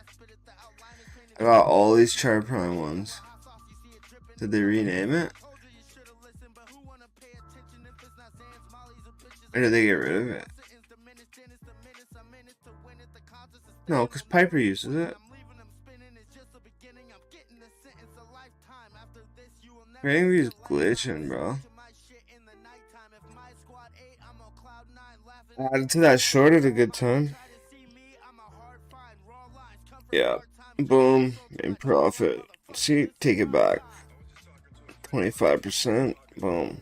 I got all these chart prime ones. Did they rename it? Or did they get rid of it? No, because Piper uses it. Rating view is glitching, bro. Added to that short at a good time. Yeah. Boom. And profit. See, take it back. 25%. Boom.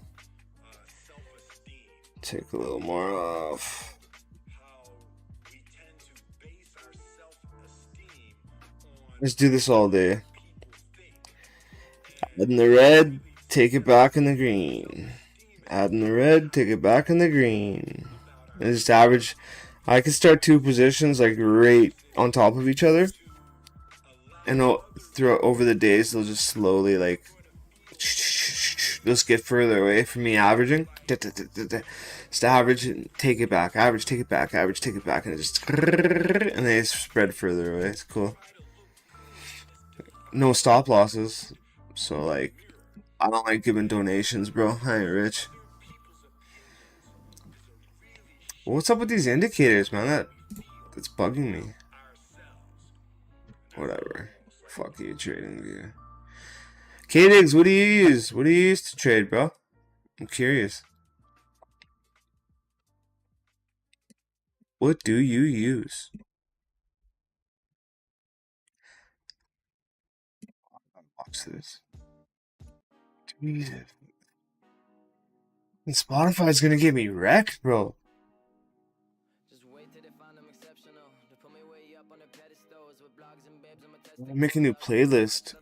Take a little more off. Let's do this all day. Add in the red, take it back in the green. Add in the red, take it back in the green. And just average. I can start two positions like right on top of each other. And throughout over the days, they'll just slowly like just get further away from me averaging. Just average and take it back, average, take it back, average, take it back, and it just and they spread further away. It's cool. No stop losses, so like I don't like giving donations, bro. I ain't rich. What's up with these indicators, man? That's bugging me. Whatever. Fuck you, trading view. K-Diggs, what do you use? What do you use to trade, bro? I'm curious. What do you use? Watch this. Jesus. And Spotify's gonna get me wrecked, bro. I'll make a new playlist.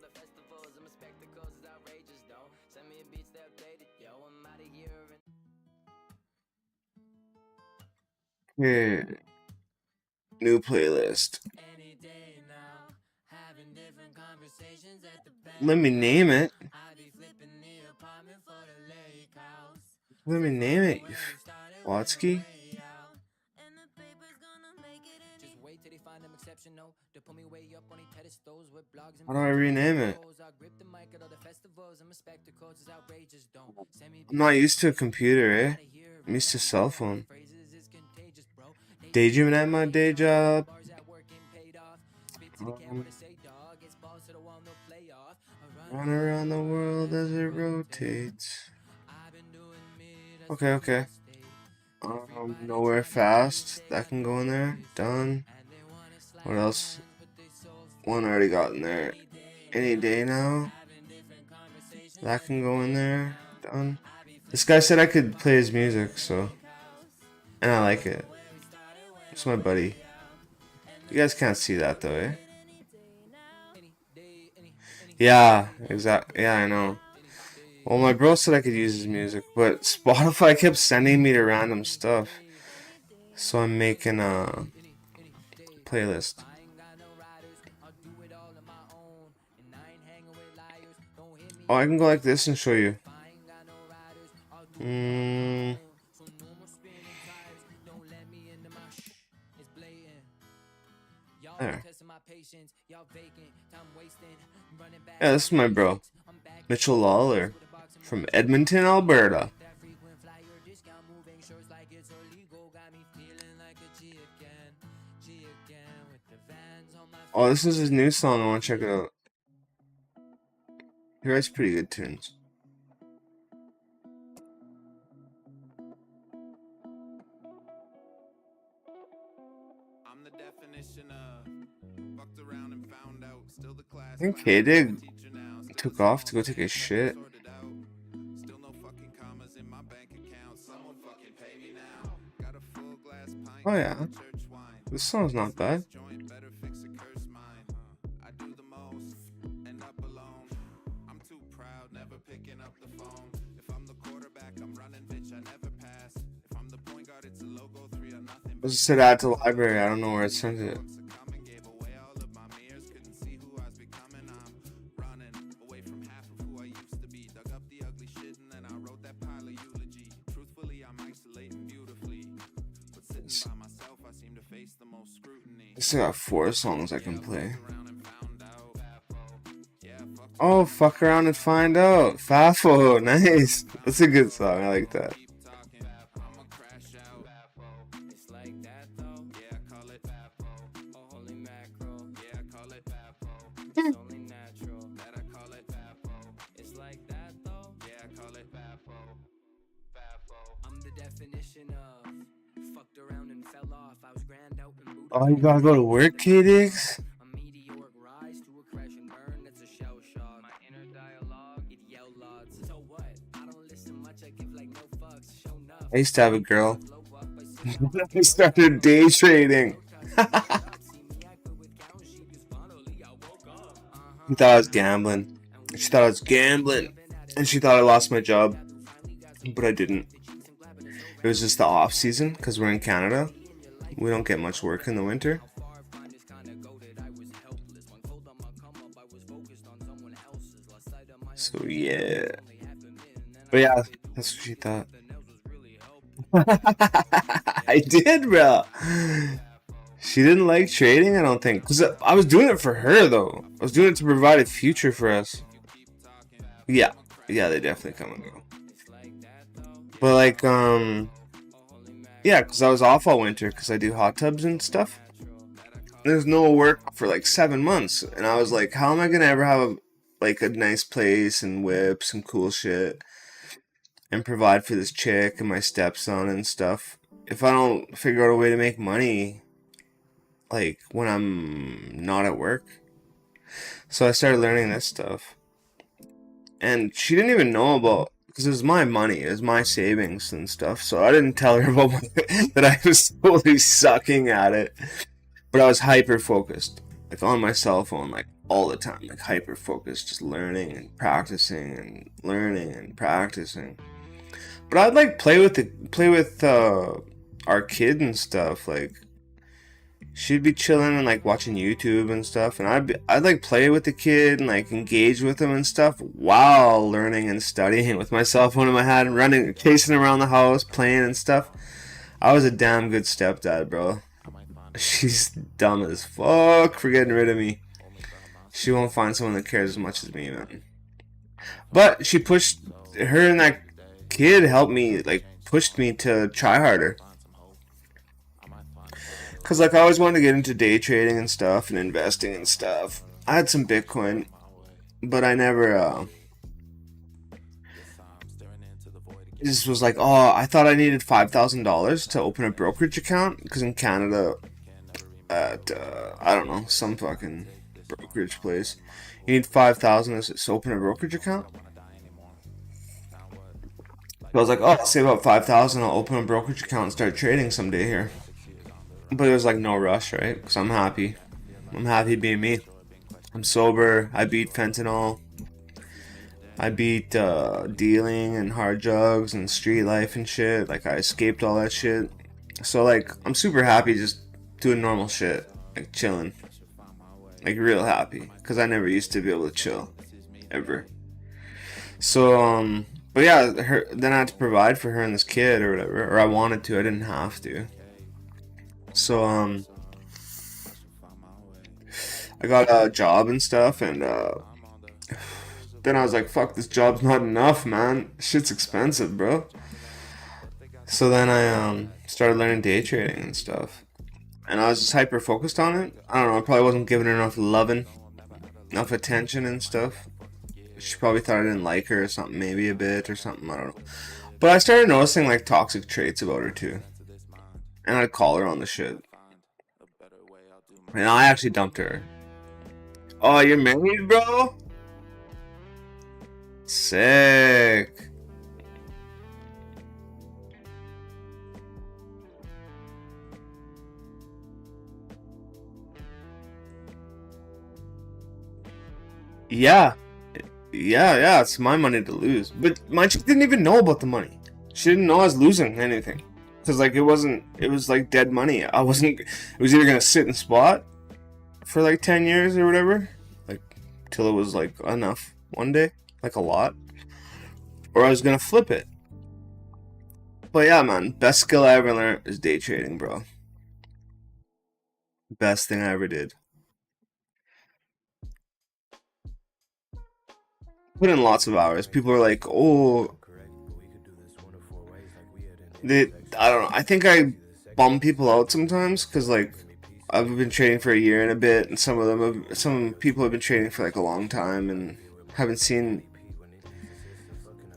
Yeah. New playlist. Let me name it. Let me name it, Watsky. How do I rename it? I'm not used to a computer, eh? I'm used to cell phone. Daydreaming at my day job. Run around the world as it rotates. Okay. Nowhere fast. That can go in there. Done. What else? One already got in there. Any day now. That can go in there. Done. This guy said I could play his music, so. And I like it. It's my buddy. You guys can't see that though, eh? Yeah, exactly. Yeah, I know. Well, my bro said I could use his music, but Spotify kept sending me to random stuff. So I'm making a playlist. Oh, I can go like this and show you. There. Yeah, this is my bro, Mitchell Lawler, from Edmonton, Alberta. Oh, this is his new song. I want to check it out. He writes pretty good tunes. I think K-Dig took off to go take a shit. Oh yeah, this song's not bad. It was said add to library. I don't know where it sent it. I still got 4 songs I can play. Oh, fuck around and find out. Fafo, nice. That's a good song. I like that. Oh, you gotta go to work, K-Diggs? I used to have a girl. I started day trading. She thought I was gambling. She thought I was gambling. And she thought I lost my job. But I didn't. It was just the off season because we're in Canada. We don't get much work in the winter. So yeah. But yeah, that's what she thought. I did, bro. She didn't like trading, I don't think. Because I was doing it for her, though. I was doing it to provide a future for us. Yeah. Yeah, they definitely come and go. But, like, yeah, because I was off all winter because I do hot tubs and stuff. There's no work for, like, 7 months. And I was like, how am I going to ever have, a nice place and whip some cool shit and provide for this chick and my stepson and stuff if I don't figure out a way to make money, like, when I'm not at work? So I started learning this stuff. And she didn't even know about, because it was my money, it was my savings and stuff, so I didn't tell her about that I was totally sucking at it. But I was hyper-focused, like, on my cell phone, like, all the time, like, hyper-focused, just learning and practicing and learning and practicing. But I'd, like, play with our kid and stuff, like, she'd be chilling and like watching YouTube and stuff, and I'd like play with the kid and like engage with him and stuff while learning and studying with my cell phone in my hand and running, chasing around the house, playing and stuff. I was a damn good stepdad, bro. She's dumb as fuck for getting rid of me. She won't find someone that cares as much as me, man. But she pushed her, and that kid helped me, like pushed me to try harder. Because, like, I always wanted to get into day trading and stuff and investing and stuff. I had some Bitcoin, but I never, just was like, oh, I thought I needed $5,000 to open a brokerage account. Because in Canada, at, I don't know, some fucking brokerage place, you need $5,000 to open a brokerage account. So I was like, oh, I'll save up $5,000, I'll open a brokerage account and start trading someday here. But it was like no rush, right? Because I'm happy. I'm happy being me. I'm sober. I beat fentanyl. I beat dealing and hard drugs and street life and shit. Like, I escaped all that shit. So, like, I'm super happy just doing normal shit. Like, chilling. Like, real happy. Because I never used to be able to chill. Ever. So, but yeah, then I had to provide for her and this kid or whatever. Or I wanted to. I didn't have to. So, I got a job and stuff, and then I was like, fuck, this job's not enough, man. Shit's expensive, bro. So then I started learning day trading and stuff, and I was just hyper focused on it. I don't know, I probably wasn't giving her enough loving, enough attention and stuff. She probably thought I didn't like her or something, maybe a bit or something. I don't know. But I started noticing like toxic traits about her too, and I'd call her on the shit. And I actually dumped her. Oh, you're married, bro? Sick. Yeah, yeah. It's my money to lose. But my chick didn't even know about the money. She didn't know I was losing anything. Cause like it wasn't. It was like dead money. I wasn't. It was either gonna sit and spot for like 10 years or whatever, like till it was like enough one day, like a lot, or I was gonna flip it. But yeah, man, best skill I ever learned is day trading, bro. Best thing I ever did. Put in lots of hours. People are like, oh, they. I don't know. I think I bum people out sometimes because like I've been trading for a year and a bit, and some people have been trading for like a long time and haven't seen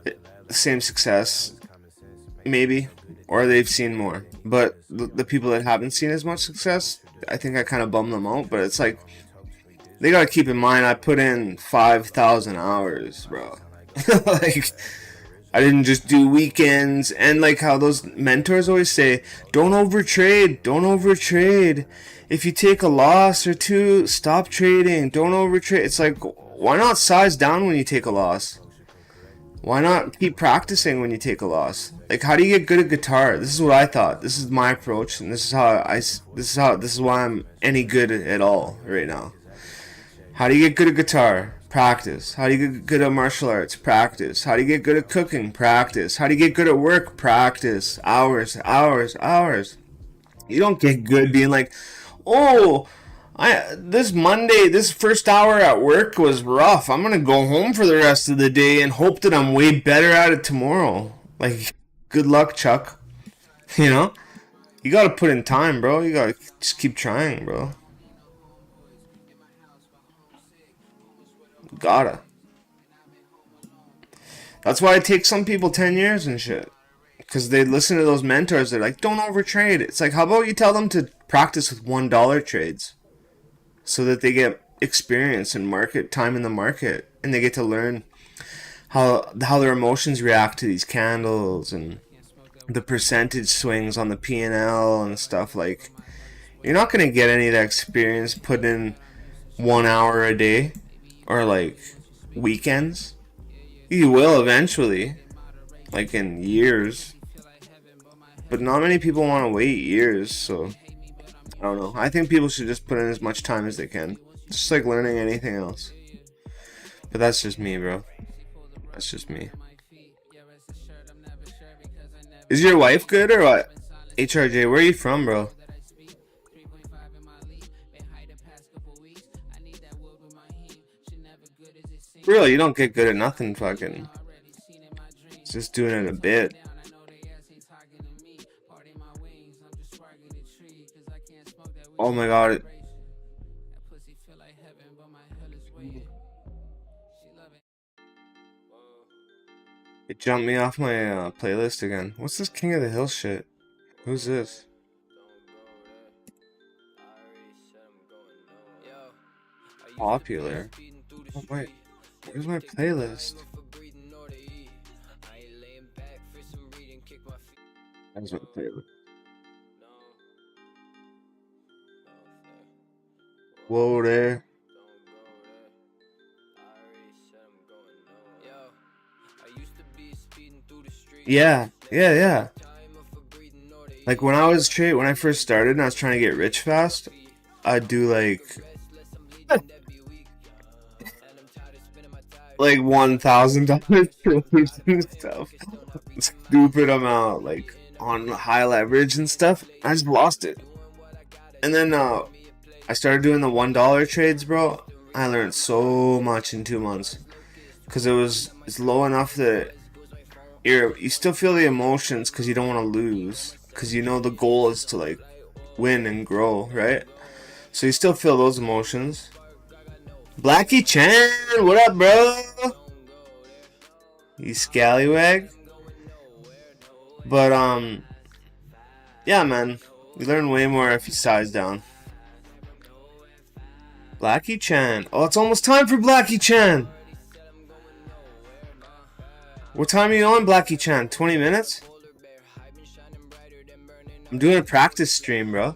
the same success, maybe, or they've seen more. But the people that haven't seen as much success, I think I kind of bum them out. But it's like they gotta keep in mind I put in 5,000 hours, bro. Like I didn't just do weekends, and like how those mentors always say, don't overtrade, don't overtrade. If you take a loss or two, stop trading. Don't overtrade. It's like, why not size down when you take a loss? Why not keep practicing when you take a loss? Like, how do you get good at guitar? This is what I thought. This is my approach, and this is why I'm any good at all right now. How do you get good at guitar? Practice. How do you get good at martial arts? Practice. How do you get good at cooking? Practice. How do you get good at work? Practice. Hours, hours, hours. You don't get good being like, oh, this Monday, this first hour at work was rough. I'm gonna go home for the rest of the day and hope that I'm way better at it tomorrow. Like, good luck, Chuck. You know, you gotta put in time, bro. You gotta just keep trying, bro. Gotta. That's why it takes some people 10 years and shit. Because they listen to those mentors. They're like, don't overtrade. It's like, how about you tell them to practice with $1 trades so that they get experience and market time in the market, and they get to learn how their emotions react to these candles and the percentage swings on the P&L and stuff. Like, you're not going to get any of that experience put in 1 hour a day or like weekends. You will eventually, like in years, but not many people want to wait years. So I don't know. I think people should just put in as much time as they can, just like learning anything else. But that's just me, bro. That's just me. Is your wife good or what? HRJ, where are you from, bro? Really, you don't get good at nothing, fucking. Just doing it a bit. Oh my god. It jumped me off my playlist again. What's this King of the Hill shit? Who's this? Popular. Oh wait, where's my playlist? That's my playlist. Whoa there. Yeah. Like when I first started and I was trying to get rich fast, I'd do like $1,000 trades and stuff. Stupid amount, like on high leverage and stuff. I just lost it. And then I started doing the $1 trades, bro. I learned so much in 2 months because it's low enough that you still feel the emotions because you don't want to lose, because you know the goal is to like win and grow, right? So you still feel those emotions. Blackie Chan, what up, bro? You scallywag. But yeah, man, you learn way more if you size down. Blackie Chan. Oh, it's almost time for Blackie Chan. What time are you on, Blackie Chan? 20 minutes? I'm doing a practice stream, bro.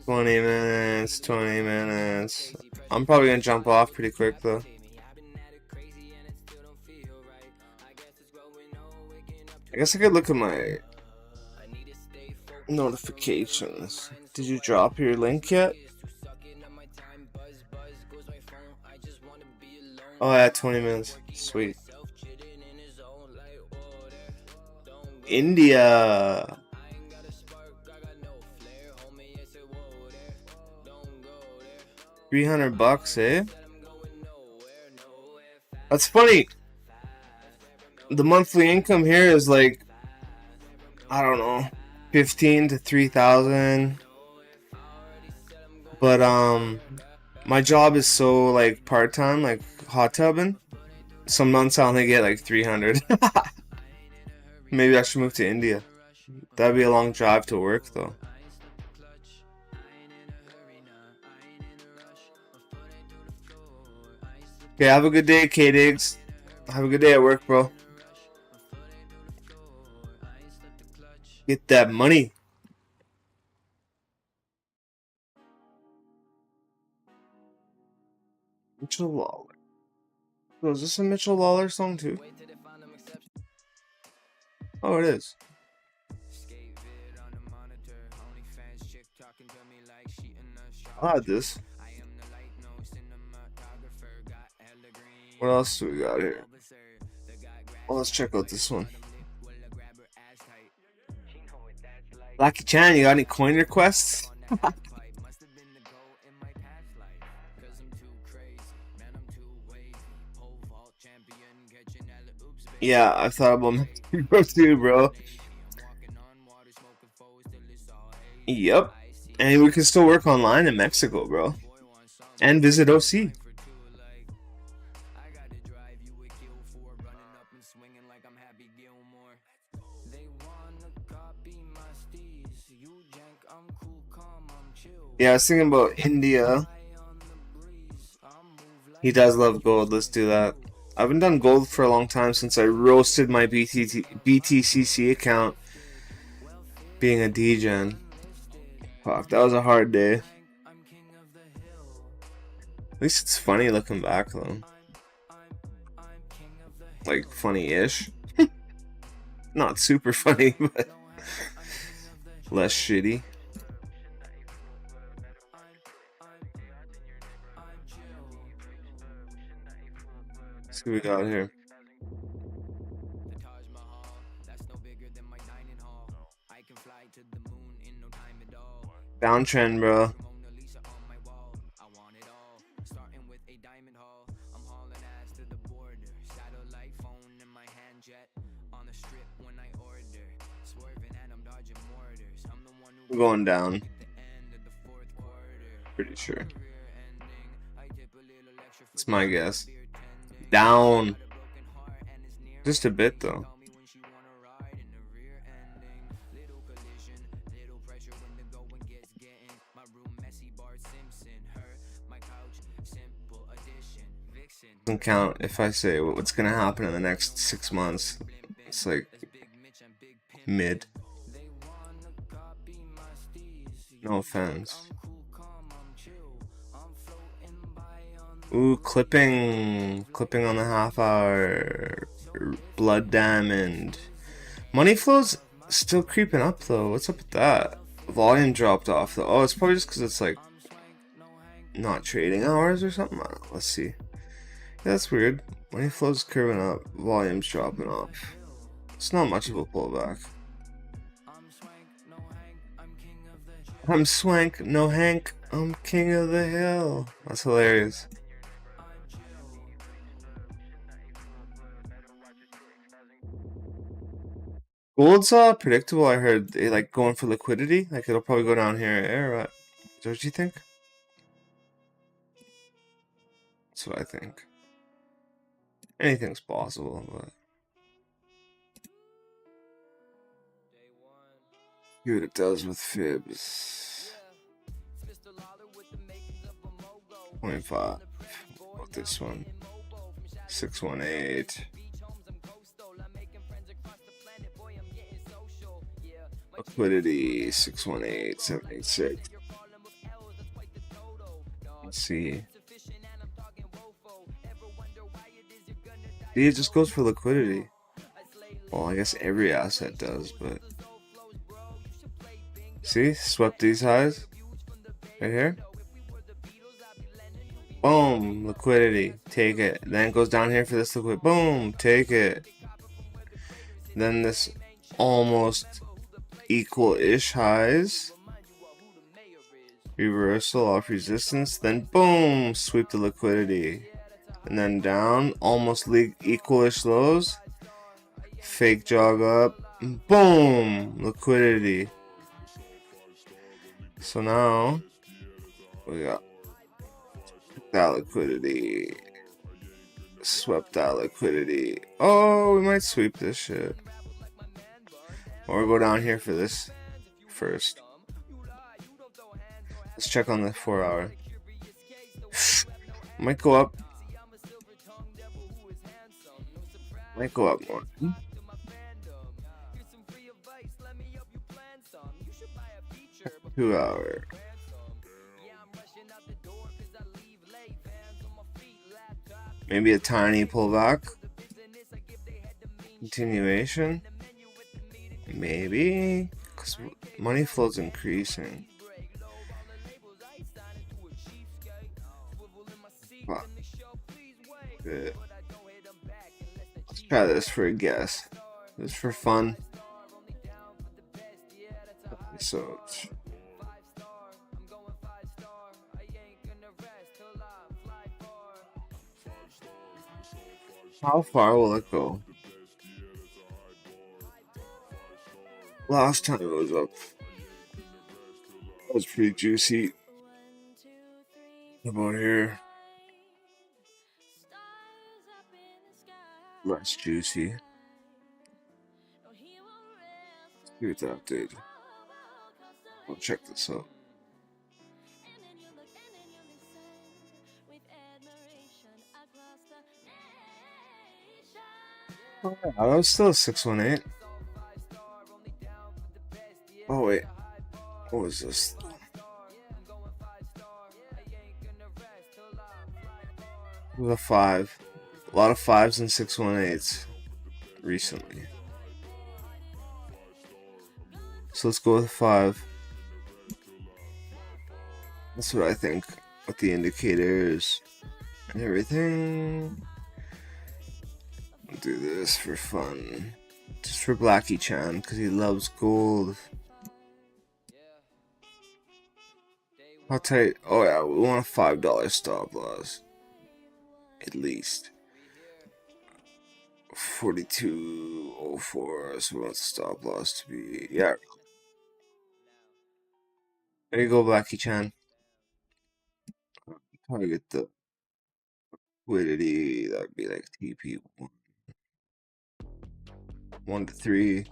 "20 minutes, 20 minutes. I'm probably gonna jump off pretty quick though. I guess I could look at my notifications. Did you drop your link yet? Oh yeah, 20 minutes. Sweet. India. $300, eh? That's funny. The monthly income here is like, I don't know, 15 to 3,000. But my job is so like part-time, like hot tubbing. Some months I only get like 300. Maybe I should move to India. That'd be a long drive to work though. Okay, have a good day, K-Diggs. Have a good day at work, bro. Get that money. Mitchell Lawler. Oh, is this a Mitchell Lawler song too? Oh, it is. I had this. What else do we got here? Well, let's check out this one. Blackie Chan, you got any coin requests? Yeah, I thought about Mexico too, bro. Yep. And we can still work online in Mexico, bro. And visit OC. Yeah, I was thinking about India. He does love gold. Let's do that. I haven't done gold for a long time since I roasted my BTCC account being a DGen. Fuck, that was a hard day. At least it's funny looking back though. Like funny-ish. Not super funny, but less shitty. Let's see what we got here. Downtrend, bro. I'm going down. Pretty sure. It's my guess. Down. Just a bit though. Doesn't count if I say what's gonna happen in the next 6 months. It's like mid. No offense. Ooh, clipping on the half hour. Blood Diamond. Money flow's still creeping up though. What's up with that? Volume dropped off though. Oh, it's probably just because it's like not trading hours or something. I don't know. Let's see. That's weird. Money flow's curving up, volume's dropping off. It's not much of a pullback. I'm Swank, no Hank, I'm king of the hill. That's hilarious. Gold's predictable. I heard they like going for liquidity. Like it'll probably go down here. Or what? Is that what you think? That's what I think. Anything's possible, but see what it does with fibs. 25. What this one? 618. Liquidity 618, 786. Let's see. See, it just goes for liquidity. Well, I guess every asset does, but see, swept these highs right here. Boom, liquidity, take it. Then it goes down here for this liquid. Boom, take it. Then this almost equal-ish highs. Reversal off resistance. Then boom, sweep the liquidity. And then down, almost equal-ish lows. Fake jog up. Boom, liquidity. So now we got that liquidity, swept that liquidity. Oh, we might sweep this shit, or go down here for this first. Let's check on the 4 hour. Might go up. Might go up more. 2 hour. Maybe a tiny pullback. Continuation. Maybe. Because money flow's increasing. Wow. Good. Let's try this for a guess. Just for fun. So. How far will it go? Last time it was up. That was pretty juicy. About here. Less juicy. See what's updated. I'll check this out. Oh, yeah, that was still a 618. Oh wait, what was this? It was a 5. A lot of 5s and 618s recently. So let's go with 5. That's what I think with the indicators and everything. I'll do this for fun. Just for Blackie Chan, because he loves gold. How tight? Oh yeah, we want a $5 stop loss. At least. 42.04, so we want the stop loss to be, yeah. There you go, Blackie Chan. Probably get the liquidity, that'd be like TP1. 1 to 3,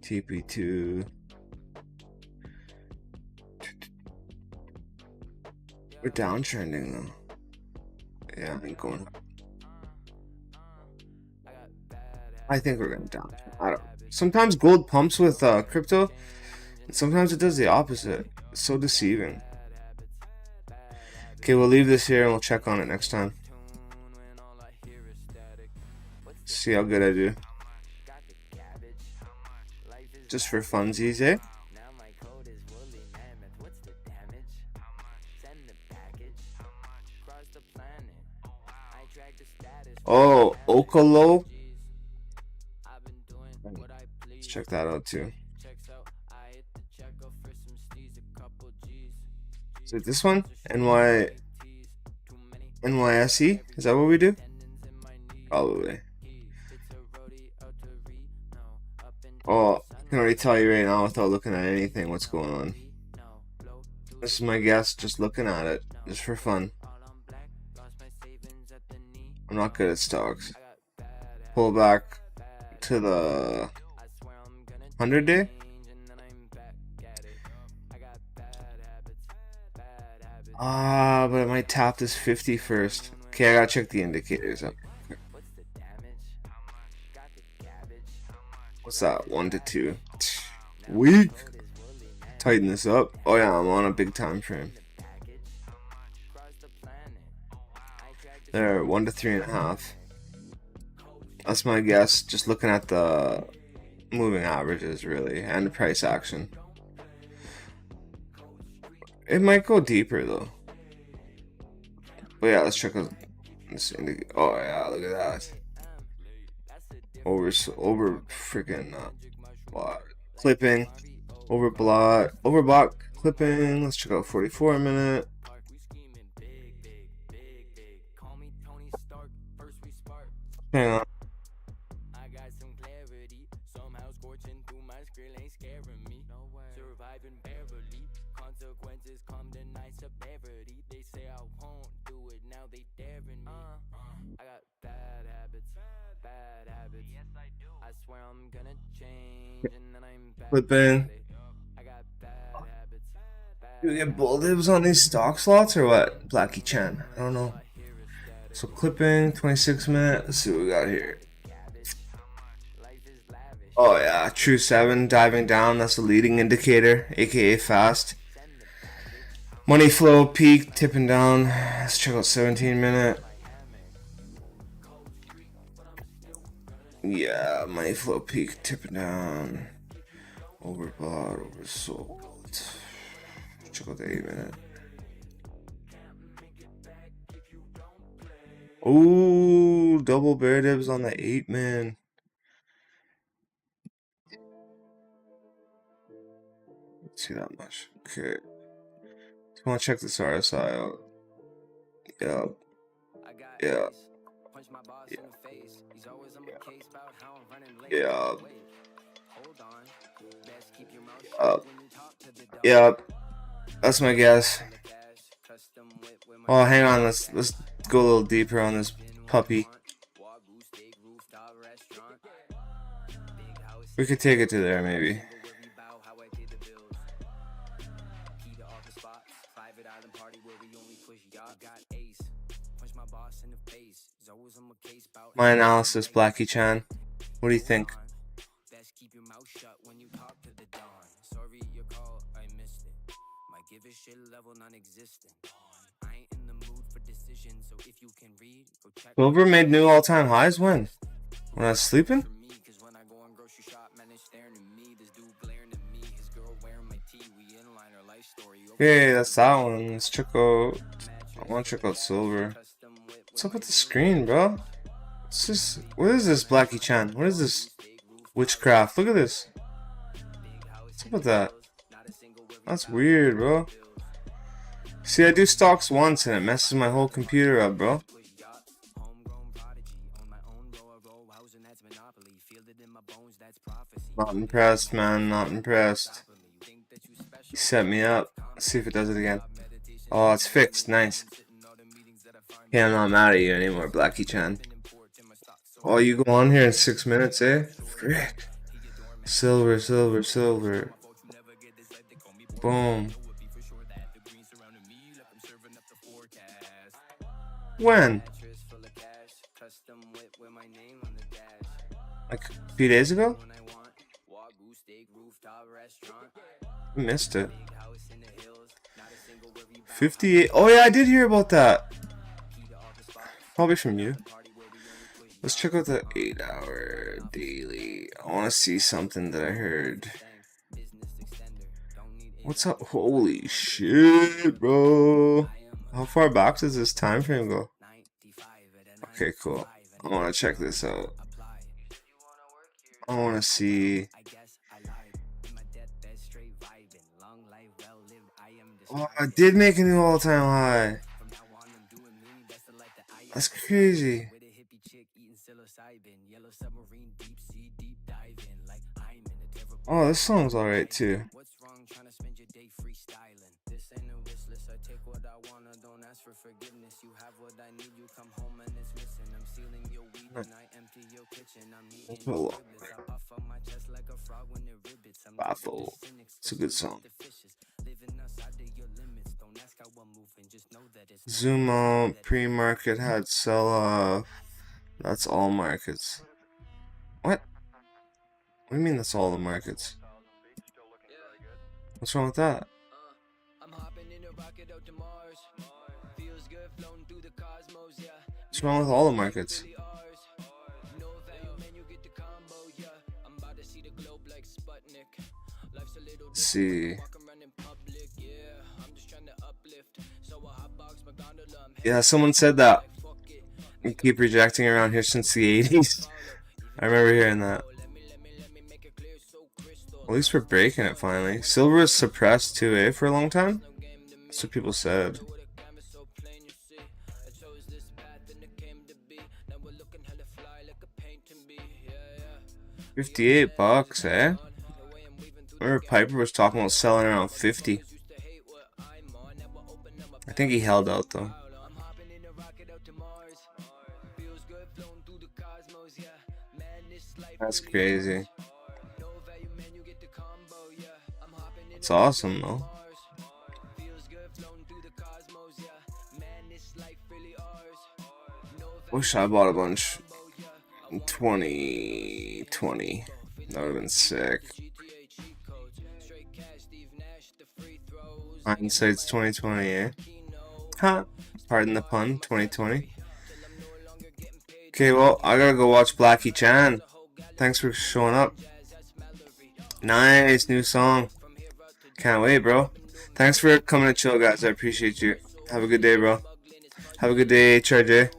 TP2. We're downtrending though. Yeah, I ain't going. I think we're going down. I don't. Sometimes gold pumps with crypto, and sometimes it does the opposite. It's so deceiving. Okay, we'll leave this here and we'll check on it next time. See how good I do. Just for funsies, eh? Oh, Okolo. Let's check that out too. Is it this one? NYSE? Is that what we do? Probably. Oh, I can already tell you right now without looking at anything what's going on. This is my guess, just looking at it, just for fun. I'm not good at stocks. Pull back to the 100-day. But I might tap this 50 first. Okay, I gotta check the indicators up. What's that? 1 to 2. Weak. Tighten this up. Oh yeah, I'm on a big time frame. There, 1 to 3.5. That's my guess. Just looking at the moving averages, really, and the price action. It might go deeper though. But yeah, let's check out this indicator. Oh yeah, look at that. Over freaking blot clipping. Overbought clipping. Let's check out 44 minute. Hang on. Clipping. Do we get bull dibs on these stock slots or what? Blackie Chan. I don't know. So clipping, 26 minute. Let's see what we got here. Oh yeah, true 7 diving down. That's the leading indicator, aka fast. Money flow peak tipping down. Let's check out 17 minute. Yeah, money flow peak tipping down. Overbought, oversold. Check out the 8 minute. Ooh, double bear dibs on the 8 man. Let's see that much. Okay. I want to check this RSI out. Yeah. Yeah. Yeah. Yeah. That's my guess. Oh, hang on. Let's go a little deeper on this puppy. We could take it to there, maybe. My analysis, Blackie Chan. What do you think? Silver made new all-time highs when? When I was sleeping? Okay, that's that one. Let's check out. I want to check out silver. What's up with the screen, bro? What's this? What is this, Blackie Chan? What is this? Witchcraft. Look at this. What's up with that? That's weird, bro. See, I do stocks once and it messes my whole computer up, bro. Not impressed, man. Not impressed. You set me up. Let's see if it does it again. Oh, it's fixed. Nice. Yeah, I'm not mad at you anymore, Blackie Chan. Oh, you go on here in 6 minutes, eh? Frick. Silver, silver, silver. Boom. When? Like a few days ago? I missed it. 58. Oh yeah, I did hear about that. Probably from you. Let's check out the 8-hour daily. I want to see something that I heard. What's up? Holy shit, bro. How far back does this time frame go? Okay, cool. I want to check this out. I want to see. Oh, I did make a new all-time high. That's crazy. Oh, this song's alright too. Baffle. It's a good song. Zoom out. Pre-market had sell off. That's all markets. What? What do you mean that's all the markets? What's wrong with that? What's wrong with all the markets? Let's see. Yeah, someone said that. You keep rejecting around here since the 80s. I remember hearing that. At least we're breaking it finally. Silver was suppressed too, eh, for a long time? That's what people said. $58, eh? I remember Piper was talking about selling around 50. I think he held out though. That's crazy. It's awesome though. Wish I bought a bunch in 2020. That would have been sick. Hindsight's 2020, eh? Huh? Pardon the pun, 2020. Okay, well, I gotta go watch Blackie Chan. Thanks for showing up. Nice, new song. Can't wait, bro. Thanks for coming to chill, guys. I appreciate you. Have a good day, bro. Have a good day, HRJ.